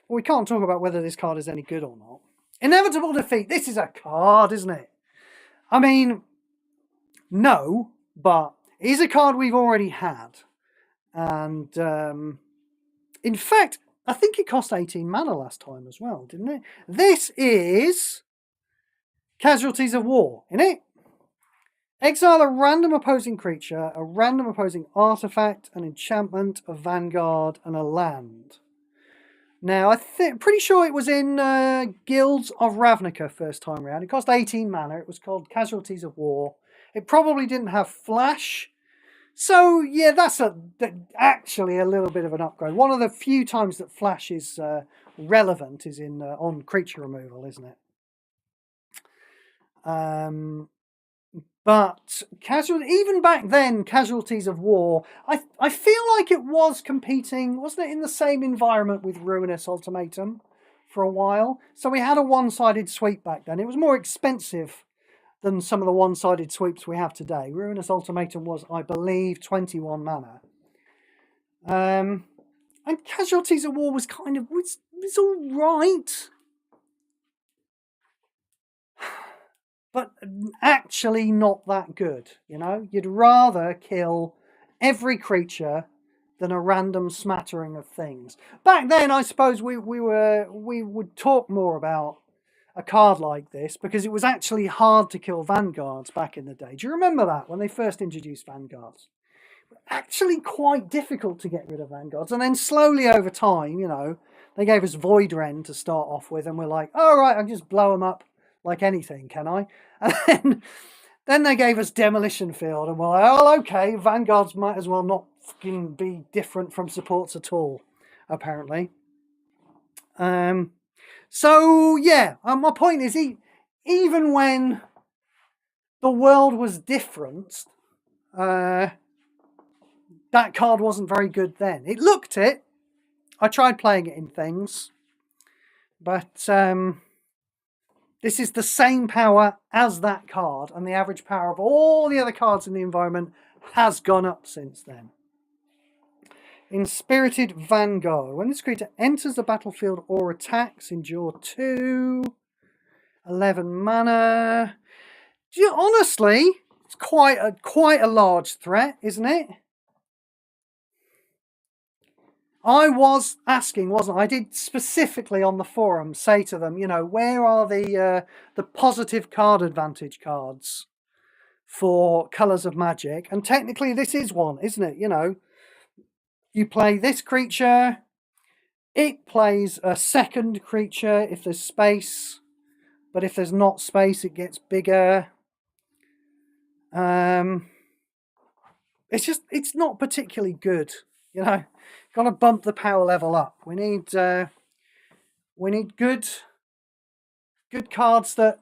But we can't talk about whether this card is any good or not. Inevitable Defeat. This is a card, isn't it? I mean, no, but it is a card we've already had. And... in fact, I think it cost 18 mana last time as well, didn't it? This is Casualties of War, innit? Exile a random opposing creature, a random opposing artifact, an enchantment, a vanguard, and a land. Now, pretty sure it was in Guilds of Ravnica first time around. It cost 18 mana. It was called Casualties of War. It probably didn't have flash. So, yeah, that's actually a little bit of an upgrade. One of the few times that flash is relevant is on creature removal, isn't it? But even back then, Casualties of War, I feel like it was competing, wasn't it, in the same environment with Ruinous Ultimatum for a while? So we had a one-sided sweep back then. It was more expensive than some of the one-sided sweeps we have today. Ruinous Ultimatum was, I believe, 21 mana. And Casualties of War was kind of, it's all right. But actually not that good, you know? You'd rather kill every creature than a random smattering of things. Back then, I suppose we would talk more about a card like this because it was actually hard to kill Vanguards back in the day. Do you remember that, when they first introduced Vanguards? Actually quite difficult to get rid of Vanguards. And then slowly over time, you know, they gave us Void Ren to start off with, and we're like, all right, I can just blow them up like anything, can I? And then they gave us Demolition Field, and we're like, oh, okay, Vanguards might as well not fucking be different from supports at all, apparently. So, yeah, my point is, even when the world was different, that card wasn't very good then. It looked it. I tried playing it in things, but this is the same power as that card, and the average power of all the other cards in the environment has gone up since then. Inspirited Vanguard. When this creature enters the battlefield or attacks, endure 2, 11 mana. Honestly, it's quite a large threat, isn't it? I was asking, wasn't I? I did specifically on the forum say to them, you know, where are the positive card advantage cards for Colours of Magic? And technically this is one, isn't it? You know, you play this creature, it plays a second creature if there's space, but if there's not space, it gets bigger. It's not particularly good, you know. Got to bump the power level up. We need good cards that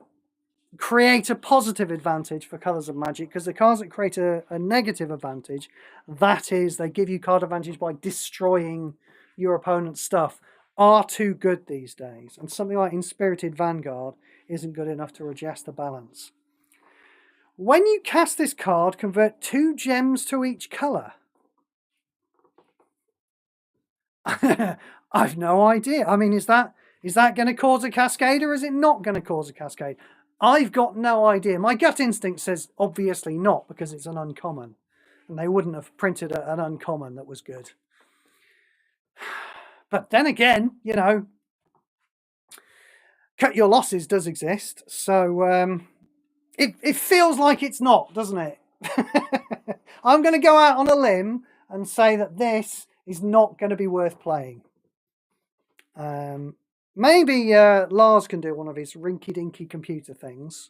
create a positive advantage for Colours of Magic, because the cards that create a negative advantage, that is, they give you card advantage by destroying your opponent's stuff, are too good these days. And something like Inspirited Vanguard isn't good enough to adjust the balance. When you cast this card, convert 2 gems to each colour. I've no idea. I mean, is that going to cause a cascade, or is it not going to cause a cascade? I've got no idea. My gut instinct says obviously not, because it's an uncommon, and they wouldn't have printed an uncommon that was good. But then again, you know, cut your losses does exist, so it feels like it's not, doesn't it? I'm going to go out on a limb and say that this is not going to be worth playing. Maybe Lars can do one of his rinky-dinky computer things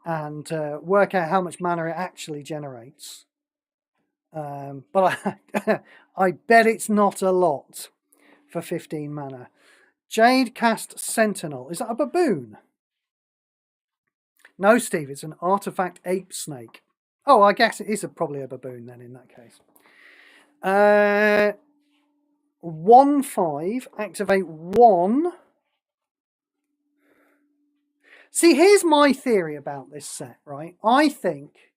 and work out how much mana it actually generates. But I bet it's not a lot for 15 mana. Jade Cast Sentinel. Is that a baboon? No, Steve, it's an artifact ape snake. Oh, I guess it is probably a baboon then in that case. 1/5, activate 1. See, here's my theory about this set, right? I think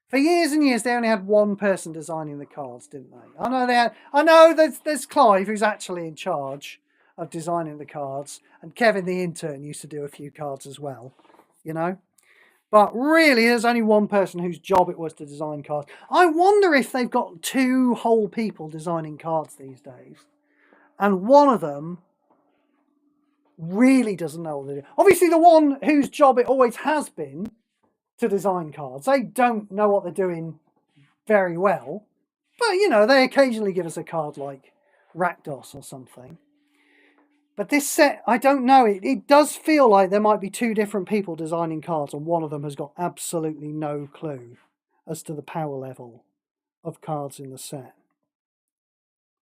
for years and years they only had one person designing the cards, didn't they? I know there's Clive, who's actually in charge of designing the cards, and Kevin the intern used to do a few cards as well, you know. But really, there's only one person whose job it was to design cards. I wonder if they've got 2 whole people designing cards these days, and one of them really doesn't know what they're doing. Obviously, the one whose job it always has been to design cards, they don't know what they're doing very well. But, you know, they occasionally give us a card like Rakdos or something. But this set, I don't know, it does feel like there might be 2 different people designing cards, and one of them has got absolutely no clue as to the power level of cards in the set.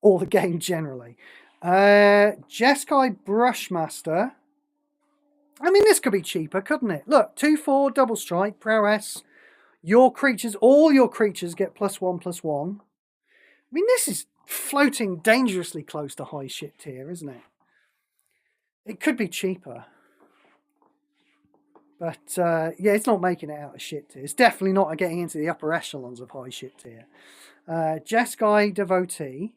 Or the game generally. Jeskai Brushmaster. I mean, this could be cheaper, couldn't it? Look, 2/4, double strike, prowess, Your creatures, all your creatures get +1/+1. I mean, this is floating dangerously close to high shit tier, isn't it? It could be cheaper. But yeah, it's not making it out of shit tier. It's definitely not getting into the upper echelons of high shit tier. Jeskai Devotee.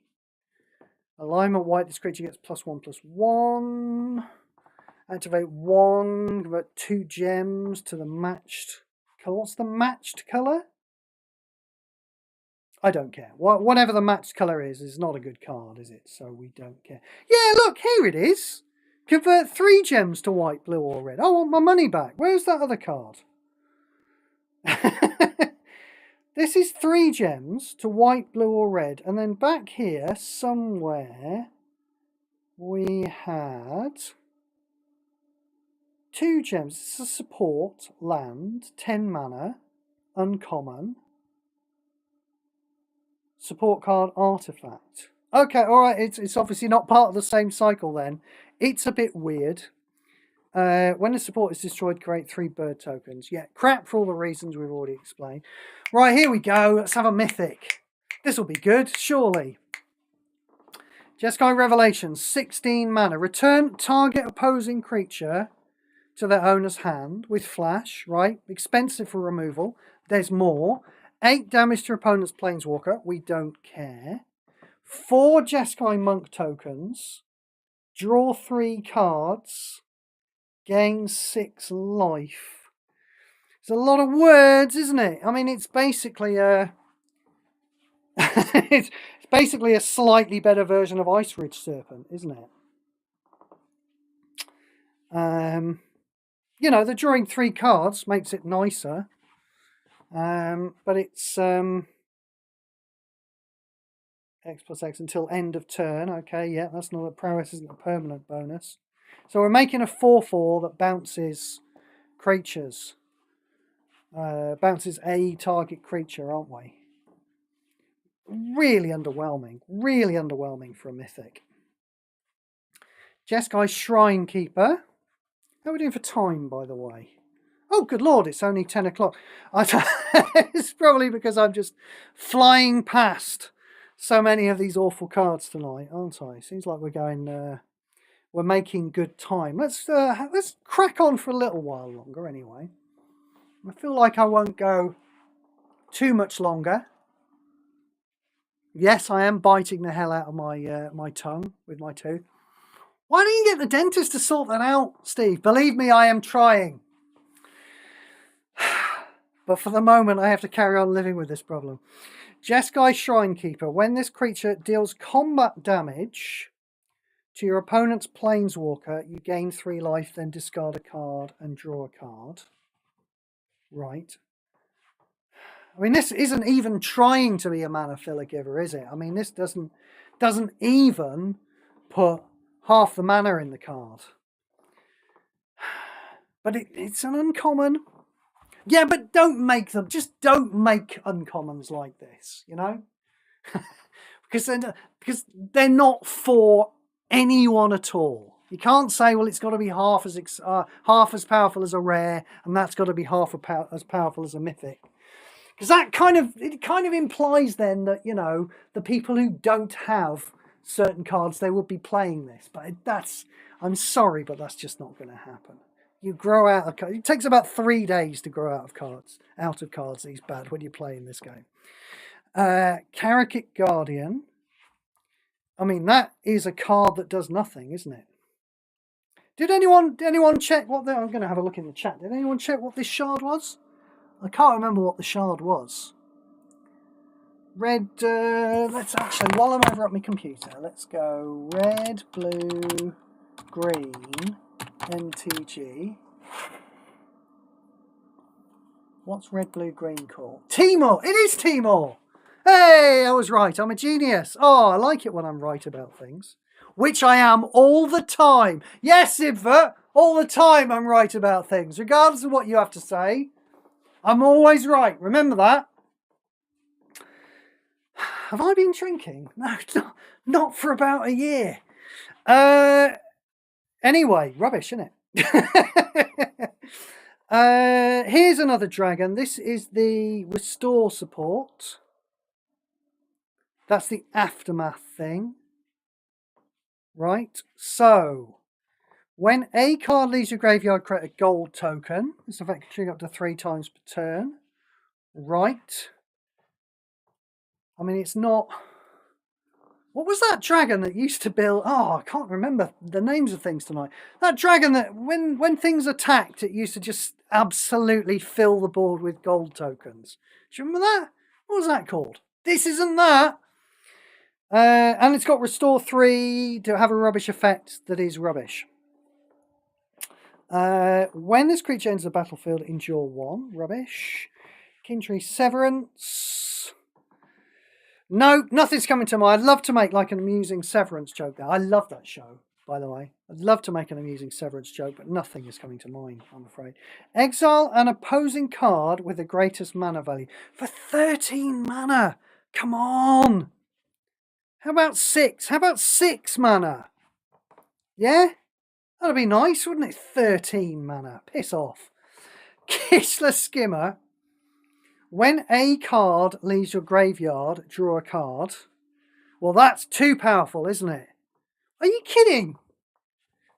Alignment white, this creature gets +1/+1. Activate 1, convert 2 gems to the matched colour. What's the matched colour? I don't care. Whatever the matched colour is not a good card, is it? So we don't care. Yeah, look, here it is. Convert 3 gems to white, blue or red. I want my money back. Where's that other card? This is 3 gems to white, blue or red. And then back here somewhere we had 2 gems. It's a support, land, 10 mana, uncommon. Support card, artifact. Okay, alright, it's obviously not part of the same cycle then. It's a bit weird. When the support is destroyed, create 3 bird tokens. Yeah, crap for all the reasons we've already explained. Right, here we go. Let's have a mythic. This will be good, surely. Jeskai Revelation, 16 mana. Return target opposing creature to their owner's hand with flash, right? Expensive for removal. There's more. 8 damage to opponent's planeswalker. We don't care. 4 Jeskai Monk tokens. Draw 3 cards. Gain 6 life. It's a lot of words, isn't it? I mean, it's basically a it's basically a slightly better version of Ice Ridge Serpent, isn't it? You know, the drawing 3 cards makes it nicer. But it's X+X until end of turn. Okay, yeah, that's not a prowess, isn't a permanent bonus. So we're making a 4/4 that bounces creatures. Bounces a target creature, aren't we? Really underwhelming for a mythic. Jeskai Shrine Keeper. How are we doing for time, by the way? Oh, good lord, it's only 10 o'clock. It's probably because I'm just flying past so many of these awful cards tonight, aren't I? Seems like we're going, we're making good time. Let's crack on for a little while longer anyway. I feel like I won't go too much longer. Yes, I am biting the hell out of my my tongue with my tooth. Why don't you get the dentist to sort that out, Steve? Believe me, I am trying. But for the moment, I have to carry on living with this problem. Jeskai Shrine Keeper. When this creature deals combat damage to your opponent's planeswalker, you gain 3 life, then discard a card and draw a card. Right. I mean, this isn't even trying to be a mana filler giver, is it? I mean, this doesn't even put half the mana in the card. But it's an uncommon. Yeah, but don't make uncommons like this, you know? because they're not for anyone at all. You can't say, well, it's got to be half as powerful as a rare, and that's got to be half as powerful as a mythic. Because that kind of implies then that, you know, the people who don't have certain cards, they would be playing this. But I'm sorry, but that's just not going to happen. You grow out of cards. It takes about 3 days to grow out of cards these bad when you're playing this game. Karakit Guardian. I mean, that is a card that does nothing, isn't it? Did anyone check what I'm going to have a look in the chat. Did anyone check what this shard was? I can't remember what the shard was. Red, let's actually, while I'm over at my computer, let's go red, blue, green, MTG. What's red, blue, green called? Timor! It is Timor! Hey, I was right. I'm a genius. Oh, I like it when I'm right about things. Which I am all the time. Yes, Ibvert, all the time I'm right about things, regardless of what you have to say. I'm always right. Remember that. Have I been drinking? No, not for about a year. Anyway, rubbish, isn't it? Here's another dragon. This is the restore support. That's the aftermath thing. Right, so when a card leaves your graveyard, create a gold token. This effect can trigger up to 3 times per turn. Right. I mean, it's not... What was that dragon that used to build... Oh, I can't remember the names of things tonight. That dragon that, when things attacked, it used to just absolutely fill the board with gold tokens. Do you remember that? What was that called? This isn't that. And it's got restore 3 to have a rubbish effect that is rubbish. When this creature enters the battlefield, endure 1. Rubbish. Kintree Severance. No, nothing's coming to mind. I'd love to make like an amusing Severance joke there. I love that show, by the way. I'd love to make an amusing Severance joke, but nothing is coming to mind, I'm afraid. Exile an opposing card with the greatest mana value. For 13 mana! Come on! How about 6? How about 6 mana? Yeah? That'd be nice, wouldn't it? 13 mana. Piss off. Kishla Skimmer. When a card leaves your graveyard, draw a card. Well, that's too powerful, isn't it? Are you kidding?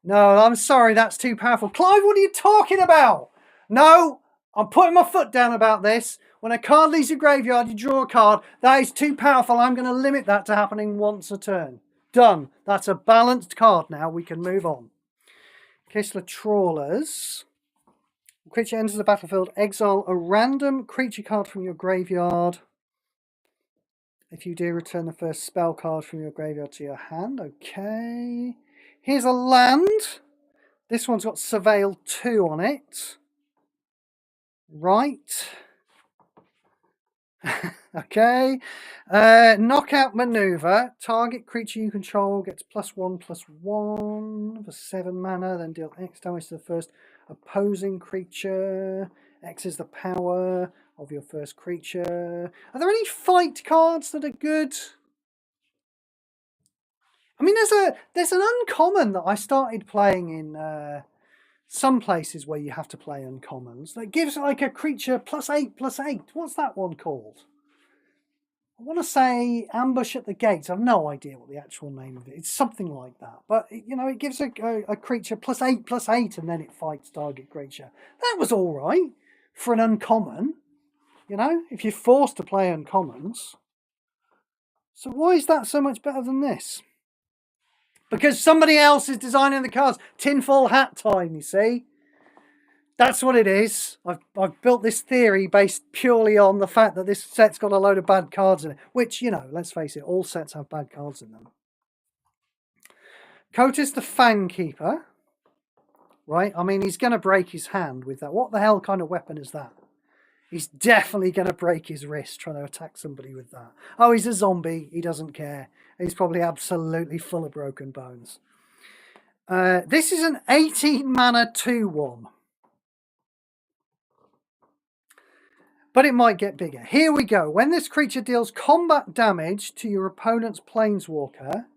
No, I'm sorry, that's too powerful. Clive, what are you talking about? No, I'm putting my foot down about this. When a card leaves your graveyard, you draw a card. That is too powerful. I'm going to limit that to happening once a turn. Done. That's a balanced card now. We can move on. Kishla Trawlers. Creature enters the battlefield. Exile a random creature card from your graveyard. If you do, return the first spell card from your graveyard to your hand. Okay. Here's a land. This one's got Surveil 2 on it. Right. Okay. Knockout Maneuver. Target creature you control gets +1/+1 for 7 mana. Then deal X damage to the first opposing creature. X is the power of your first creature. Are there any fight cards that are good? I mean, there's an uncommon that I started playing in some places where you have to play uncommons that gives like a creature +8/+8. What's that one called? I want to say Ambush at the Gates. I've no idea what the actual name of it is. It's something like that. But, you know, it gives a creature +8/+8 and then it fights target creature. That was all right for an uncommon. You know, if you're forced to play uncommons. So why is that so much better than this? Because somebody else is designing the cards. Tinfoil hat time, you see. That's what it is. I've built this theory based purely on the fact that this set's got a load of bad cards in it. Which, you know, let's face it, all sets have bad cards in them. Kotis the Fangkeeper. Right? I mean, he's going to break his hand with that. What the hell kind of weapon is that? He's definitely going to break his wrist trying to attack somebody with that. Oh, he's a zombie. He doesn't care. He's probably absolutely full of broken bones. This is an 18 mana 2/1. But it might get bigger. Here we go. When this creature deals combat damage to your opponent's planeswalker,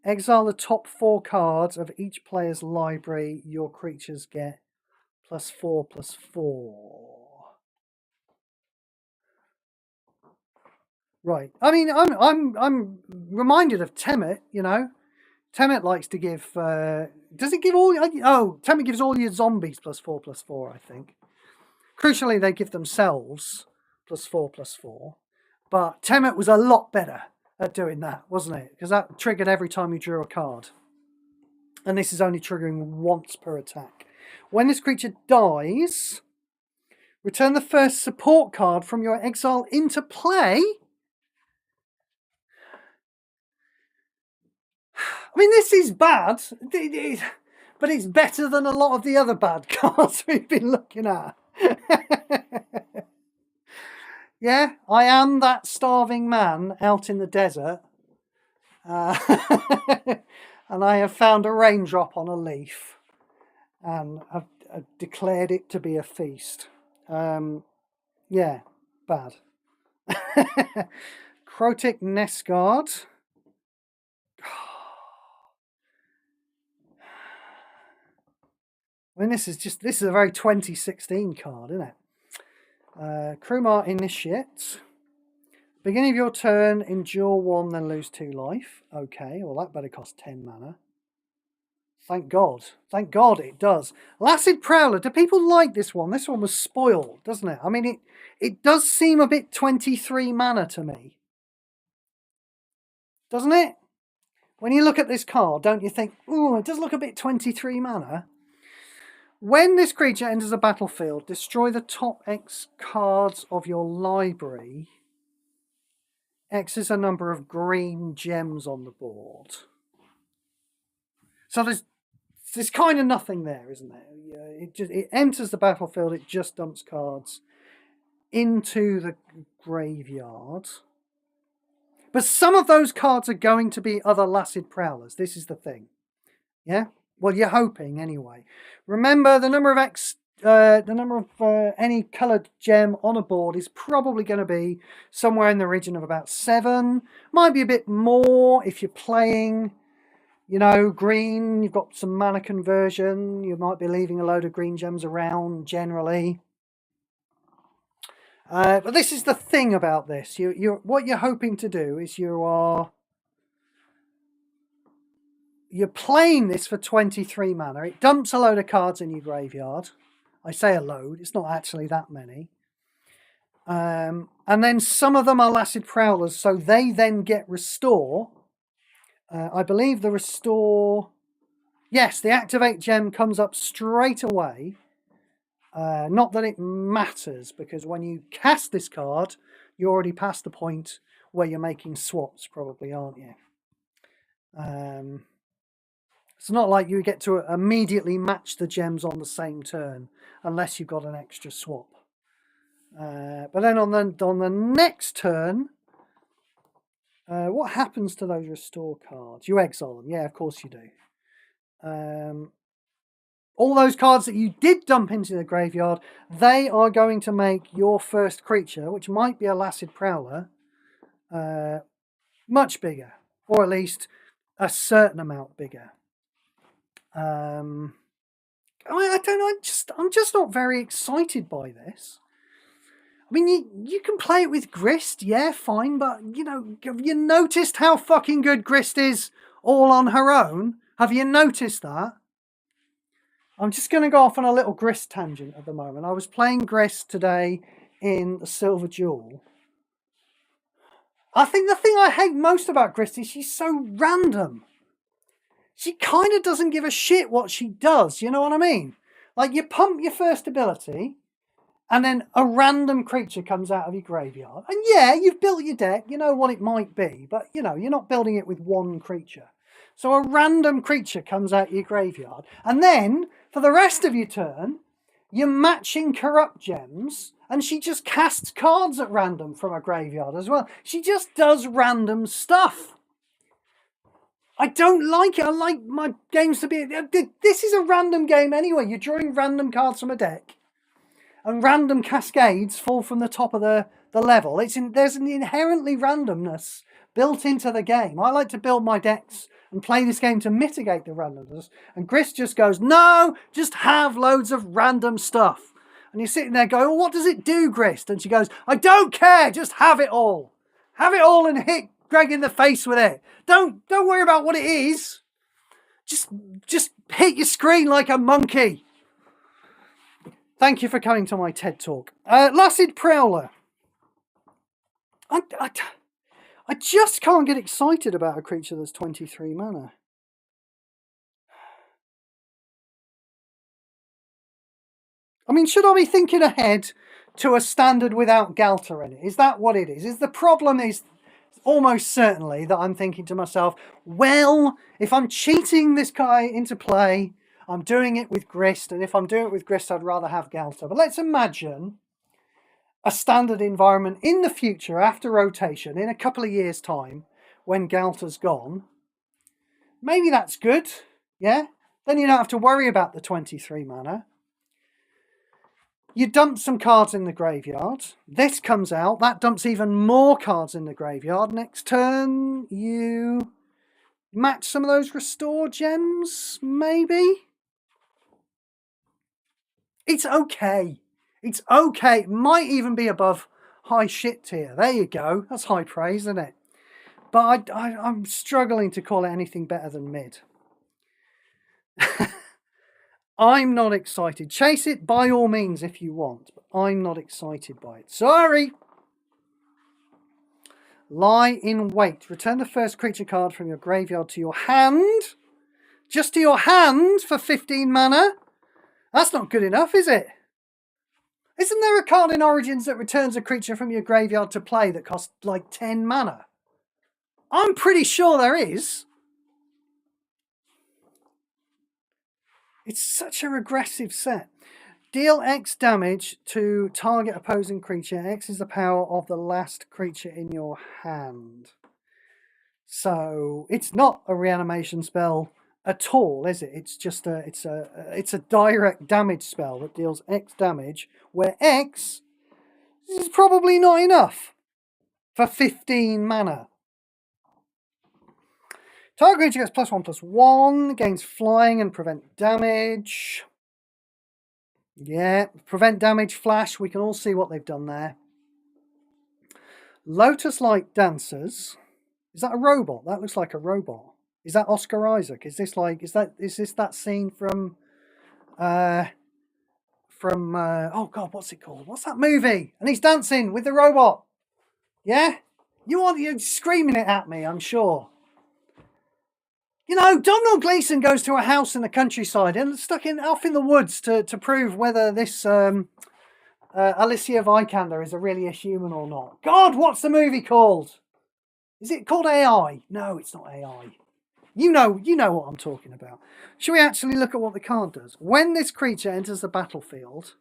exile the top 4 cards of each player's library. Your creatures get +4/+4. Right. I mean, I'm reminded of Temet. You know, Temet likes to give. Does it give all? Oh, Temet gives all your zombies +4/+4. I think. Crucially, they give themselves +4/+4. But Temet was a lot better at doing that, wasn't it? Because that triggered every time you drew a card. And this is only triggering once per attack. When this creature dies, return the first support card from your exile into play. I mean, this is bad, but it's better than a lot of the other bad cards we've been looking at. Yeah, I am that starving man out in the desert. And I have found a raindrop on a leaf. And I've declared it to be a feast. Yeah, bad. Crotic Nestguard. I mean, this is a very 2016 card, isn't it? Krumar Initiate. Beginning of your turn, endure 1, then lose 2 life. Okay, well that better cost 10 mana. Thank God. Thank God it does. Lassid Prowler, do people like this one? This one was spoiled, doesn't it? I mean, it does seem a bit 23 mana to me. Doesn't it? When you look at this card, don't you think, ooh, it does look a bit 23 mana? When this creature enters the battlefield, destroy the top X cards of your library. X is a number of green gems on the board. So there's kind of nothing there, isn't there? It enters the battlefield, it just dumps cards into the graveyard. But some of those cards are going to be other Lassid Prowlers. This is the thing. Yeah? Well, you're hoping anyway. Remember, the number of any coloured gem on a board is probably going to be somewhere in the region of about 7. Might be a bit more if you're playing, you know, green. You've got some mana conversion. You might be leaving a load of green gems around generally. But this is the thing about this. What you're hoping to do is you're playing this for 23 mana. It dumps a load of cards in your graveyard. I say a load, it's not actually that many. And then some of them are Lassid Prowlers, so they then get restore. I believe the restore... Yes, the activate gem comes up straight away. Not that it matters, because when you cast this card, you're already past the point where you're making swaps, probably, aren't you? It's not like you get to immediately match the gems on the same turn, unless you've got an extra swap. But then on the next turn, what happens to those restore cards? You exile them. Yeah, of course you do. All those cards that you did dump into the graveyard, they are going to make your first creature, which might be a Lassid Prowler, much bigger, or at least a certain amount bigger. I don't know. I'm just not very excited by this. I mean, you can play it with Grist, yeah, fine, but you know, have you noticed how fucking good Grist is all on her own? Have you noticed that? I'm just going to go off on a little Grist tangent at the moment. I was playing Grist today in the Silver Jewel. I think the thing I hate most about Grist is she's so random. She kind of doesn't give a shit what she does, you know what I mean? Like, you pump your first ability, and then a random creature comes out of your graveyard. And yeah, you've built your deck, you know what it might be, but you know, you're not building it with one creature. So a random creature comes out of your graveyard, and then, for the rest of your turn, you're matching corrupt gems, and she just casts cards at random from a graveyard as well. She just does random stuff. I don't like it. I like my games to be... This is a random game anyway. You're drawing random cards from a deck, and random cascades fall from the top of the level. There's an inherently randomness built into the game. I like to build my decks and play this game to mitigate the randomness. And Grist just goes, no, just have loads of random stuff. And you're sitting there going, well, what does it do, Grist? And she goes, I don't care, just have it all. Have it all and hit Greg in the face with it. Don't worry about what it is. Just hit your screen like a monkey. Thank you for coming to my TED Talk. Lassid Prowler. I just can't get excited about a creature that's 23 mana. I mean, should I be thinking ahead to a standard without Galter in it? Is that what it is? Is the problem is almost certainly that I'm thinking to myself, well, if I'm cheating this guy into play, I'm doing it with Grist, and if I'm doing it with Grist, I'd rather have Galter. But let's imagine a standard environment in the future after rotation, in a couple of years' time, when Galter's gone. Maybe that's good, yeah? Then you don't have to worry about the 23 mana. You dump some cards in the graveyard. This comes out. That dumps even more cards in the graveyard. Next turn, you match some of those restore gems, maybe? It's okay. It's okay. It might even be above high shit tier. There you go. That's high praise, isn't it? But I'm struggling to call it anything better than mid. I'm not excited. Chase it by all means if you want, but I'm not excited by it. Sorry. Lie in wait. Return the first creature card from your graveyard to your hand. Just to your hand for 15 mana? That's not good enough, is it? Isn't there a card in Origins that returns a creature from your graveyard to play that costs like 10 mana? I'm pretty sure there is. It's such a regressive set. Deal X damage to target opposing creature. X is the power of the last creature in your hand. So it's not a reanimation spell at all, is it? It's just it's a direct damage spell that deals X damage, where X is probably not enough for 15 mana. Target creature gets +1/+1, gains flying and prevent damage. Yeah, prevent damage, flash. We can all see what they've done there. Lotus-like dancers. Is that a robot? That looks like a robot. Is that Oscar Isaac? Is this that scene from oh god, what's it called? What's that movie? And he's dancing with the robot. Yeah? You're screaming it at me, I'm sure. You know, Domhnall Gleeson goes to a house in the countryside and stuck off in the woods to prove whether this Alicia Vikander is really a human or not. God, what's the movie called? Is it called AI? No, it's not AI. You know what I'm talking about. Should we actually look at what the card does? When this creature enters the battlefield,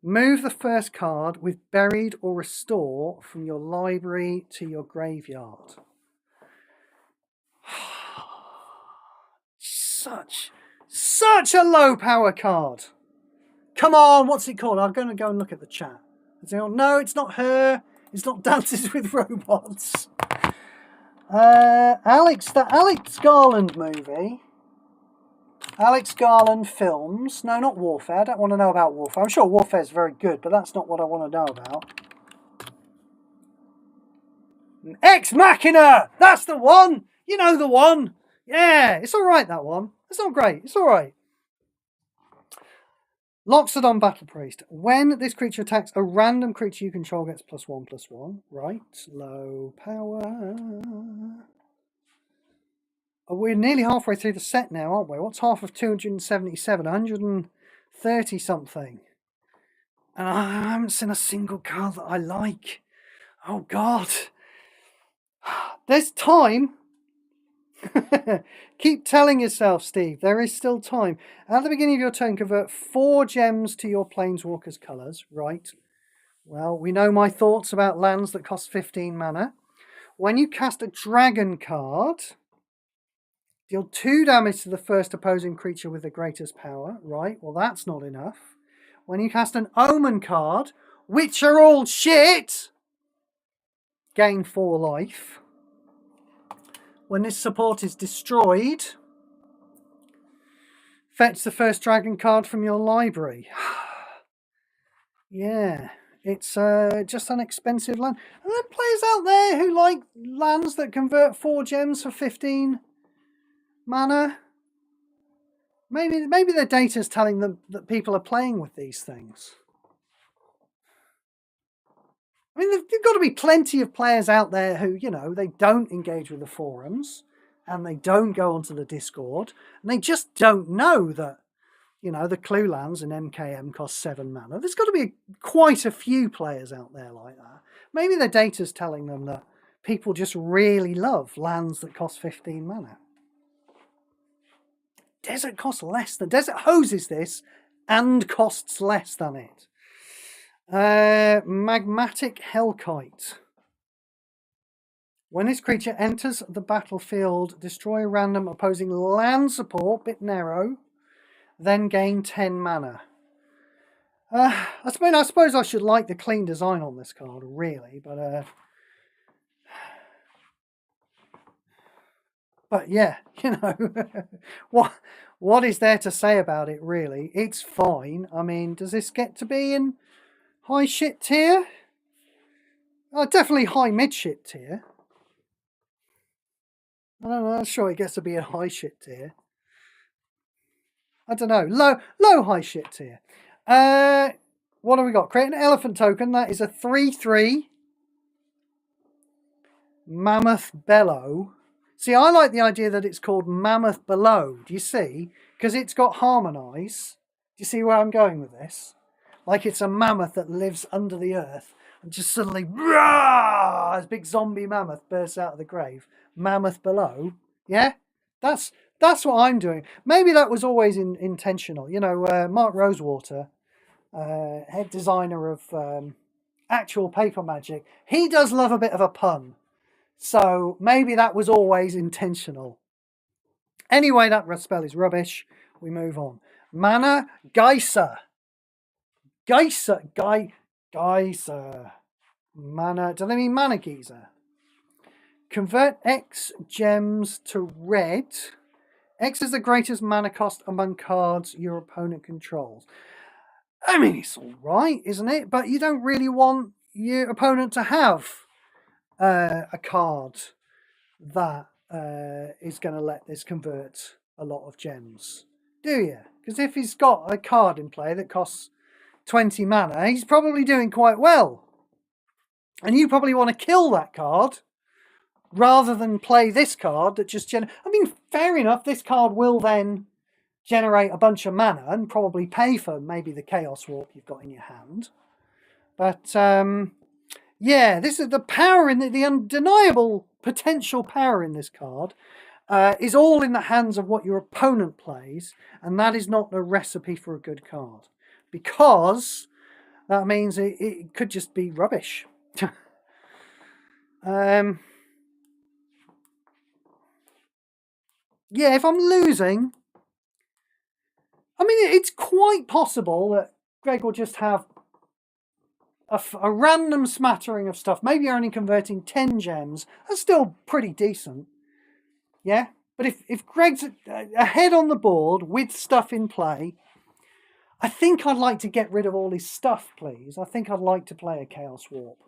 move the first card with buried or restore from your library to your graveyard. Such a low power card. Come on, what's it called? I'm going to go and look at the chat. No, it's not her. It's not Dances with Robots. The Alex Garland movie. Alex Garland films. No, not Warfare. I don't want to know about Warfare. I'm sure Warfare is very good, but that's not what I want to know about. Ex Machina! That's the one! You know the one! Yeah, it's alright, that one. It's not great. It's alright. Loxodon Battle Priest. When this creature attacks, a random creature you control gets +1/+1. Right. Low power. Oh, we're nearly halfway through the set now, aren't we? What's half of 277? 130 something. And I haven't seen a single card that I like. Oh, God. There's time. Keep telling yourself, Steve, there is still time. At the beginning of your turn, convert 4 gems to your Planeswalker's colours. Right. Well, we know my thoughts about lands that cost 15 mana. When you cast a dragon card, deal 2 damage to the first opposing creature with the greatest power. Right. Well, that's not enough. When you cast an omen card, which are all shit, gain 4 life. When this support is destroyed, fetch the first dragon card from your library. Yeah, it's just an expensive land. Are there players out there who like lands that convert 4 gems for 15 mana? Maybe their data's telling them that people are playing with these things. I mean, there's got to be plenty of players out there who, they don't engage with the forums and they don't go onto the Discord and they just don't know that, the clue lands in MKM cost 7 mana. There's got to be quite a few players out there like that. Maybe their data's telling them that people just really love lands that cost 15 mana. Desert costs less than... Desert hoses this and costs less than it. Magmatic Hellkite. When this creature enters the battlefield, destroy a random opposing land support, bit narrow, then gain 10 mana. I suppose I should like the clean design on this card, really, but But yeah, you know, what is there to say about it, really? It's fine. I mean, does this get to be in high shit tier? Definitely high mid shit tier. I don't know, I'm sure it gets to be a high shit tier. I don't know, low high shit tier. What have we got? Create an elephant token. That is a 3/3 Mammoth Bellow. See, I like the idea that it's called Mammoth Below. Do you see? Because it's got harmonise. Do you see where I'm going with this? Like it's a mammoth that lives under the earth and just suddenly, rah, this big zombie mammoth bursts out of the grave. Mammoth Below. Yeah? That's what I'm doing. Maybe that was always intentional. You know, Mark Rosewater, head designer of actual paper magic, he does love a bit of a pun. So maybe that was always intentional. Anyway, that spell is rubbish. We move on. Mana Geyser. Geyser. Mana. Do they mean Mana Geyser? Convert X gems to red. X is the greatest mana cost among cards your opponent controls. I mean, it's all right, isn't it? But you don't really want your opponent to have a card that is going to let this convert a lot of gems, do you? Because if he's got a card in play that costs 20 mana, he's probably doing quite well. And you probably want to kill that card rather than play this card that just I mean, fair enough, this card will then generate a bunch of mana and probably pay for maybe the Chaos Warp you've got in your hand. But yeah, this is the power in the undeniable potential power in this card is all in the hands of what your opponent plays, and that is not a recipe for a good card, because that means it could just be rubbish. Yeah, if I'm losing, I mean, it's quite possible that Greg will just have a random smattering of stuff. Maybe you're only converting 10 gems. That's still pretty decent. Yeah? But if Greg's ahead on the board with stuff in play, I think I'd like to get rid of all his stuff, please. I think I'd like to play a Chaos Warp.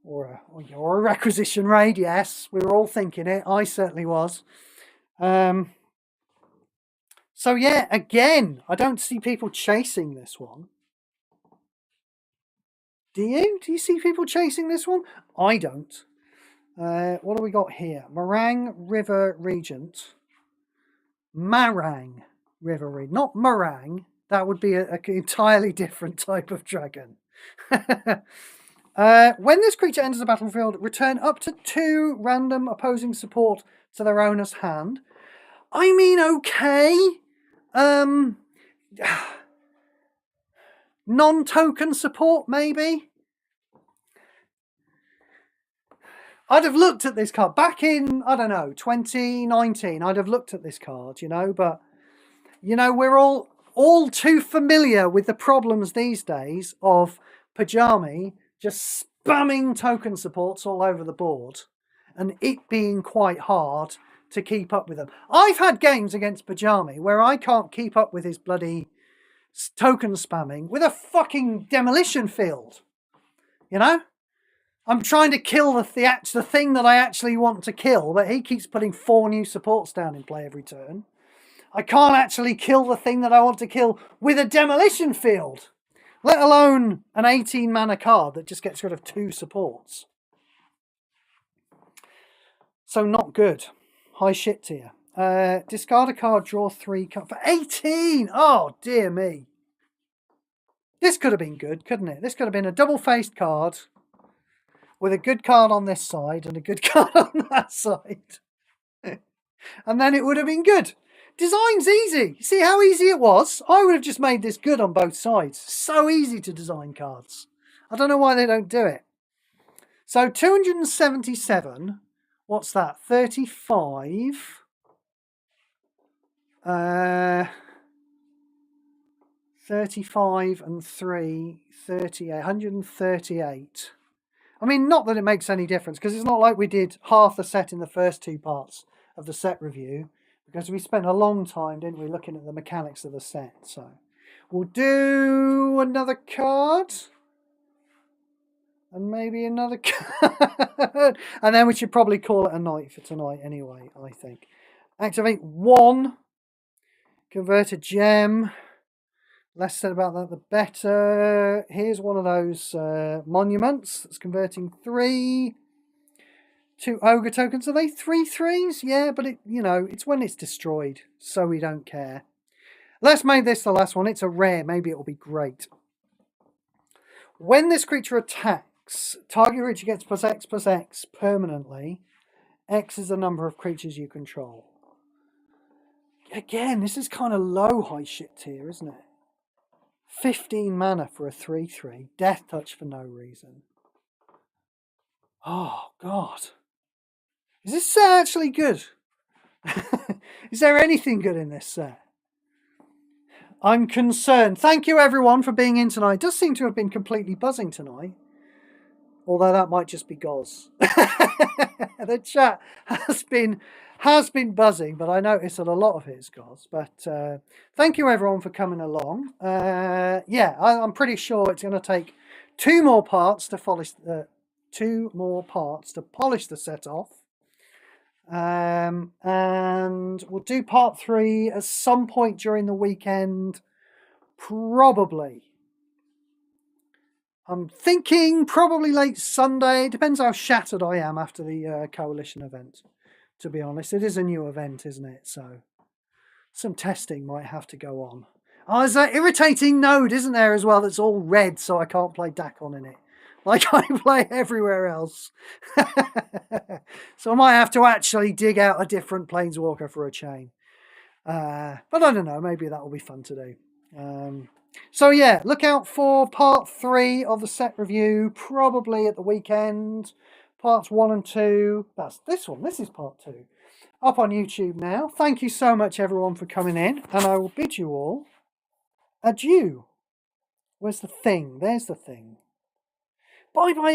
Or a Requisition Raid, yes. We were all thinking it. I certainly was. So yeah, again, I don't see people chasing this one. Do you? Do you see people chasing this one? I don't. What do we got here? Meringue River Regent. Marang River Regent. Not meringue. That would be an entirely different type of dragon. When this creature enters the battlefield, return up to 2 random opposing support to their owner's hand. I mean, okay. Non-token support, maybe? I'd have looked at this card back in, I don't know, 2019. I'd have looked at this card, you know, but, you know, we're all too familiar with the problems these days of Pajami just spamming token supports all over the board and it being quite hard to keep up with them. I've had games against Pajami where I can't keep up with his bloody token spamming with a fucking demolition field, you know? I'm trying to kill the thing that I actually want to kill, but he keeps putting 4 new supports down in play every turn. I can't actually kill the thing that I want to kill with a demolition field, let alone an 18 mana card that just gets rid of 2 supports. So not good. High shit tier. Discard a card, draw 3 cards for 18. Oh, dear me. This could have been good, couldn't it? This could have been a double-faced card with a good card on this side and a good card on that side. And then it would have been good. Design's easy. See how easy it was? I would have just made this good on both sides. So easy to design cards. I don't know why they don't do it. So 277. What's that? 35. 35 and 3, 38, 138. I mean, not that it makes any difference, because it's not like we did half the set in the first 2 parts of the set review, because we spent a long time, didn't we, looking at the mechanics of the set. So we'll do another card. And maybe another card. And then we should probably call it a night for tonight anyway, I think. Activate 1. Convert a gem. Less said about that, the better. Here's one of those monuments that's converting 3 to ogre tokens. Are they 3/3s? Yeah, but it's when it's destroyed, so we don't care. Let's make this the last one. It's a rare. Maybe it'll be great. When this creature attacks, target creature gets +X/+X permanently. X is the number of creatures you control. Again, this is kind of low high shit tier, isn't it? 15 mana for a 3/3. Death touch for no reason. Oh, God. Is this set actually good? Is there anything good in this set? I'm concerned. Thank you, everyone, for being in tonight. It does seem to have been completely buzzing tonight. Although that might just be Goz. The chat has been buzzing, but I noticed that a lot of it is Goz. But thank you, everyone, for coming along. Yeah, I'm pretty sure it's going to take 2 more parts to polish the set off. And we'll do part 3 at some point during the weekend, probably. I'm thinking probably late Sunday. Depends how shattered I am after the coalition event, to be honest. It is a new event, isn't it? So some testing might have to go on. Oh, there's that irritating node, isn't there, as well, that's all red, so I can't play Dakon in it, like I play everywhere else. So I might have to actually dig out a different Planeswalker for a chain. But I don't know, maybe that will be fun to do. So yeah, look out for part 3 of the set review, probably at the weekend. Parts 1 and 2, that's this one, this is part 2. Up on YouTube now. Thank you so much, everyone, for coming in, and I will bid you all adieu. Where's the thing? There's the thing. Bye-bye, everyone.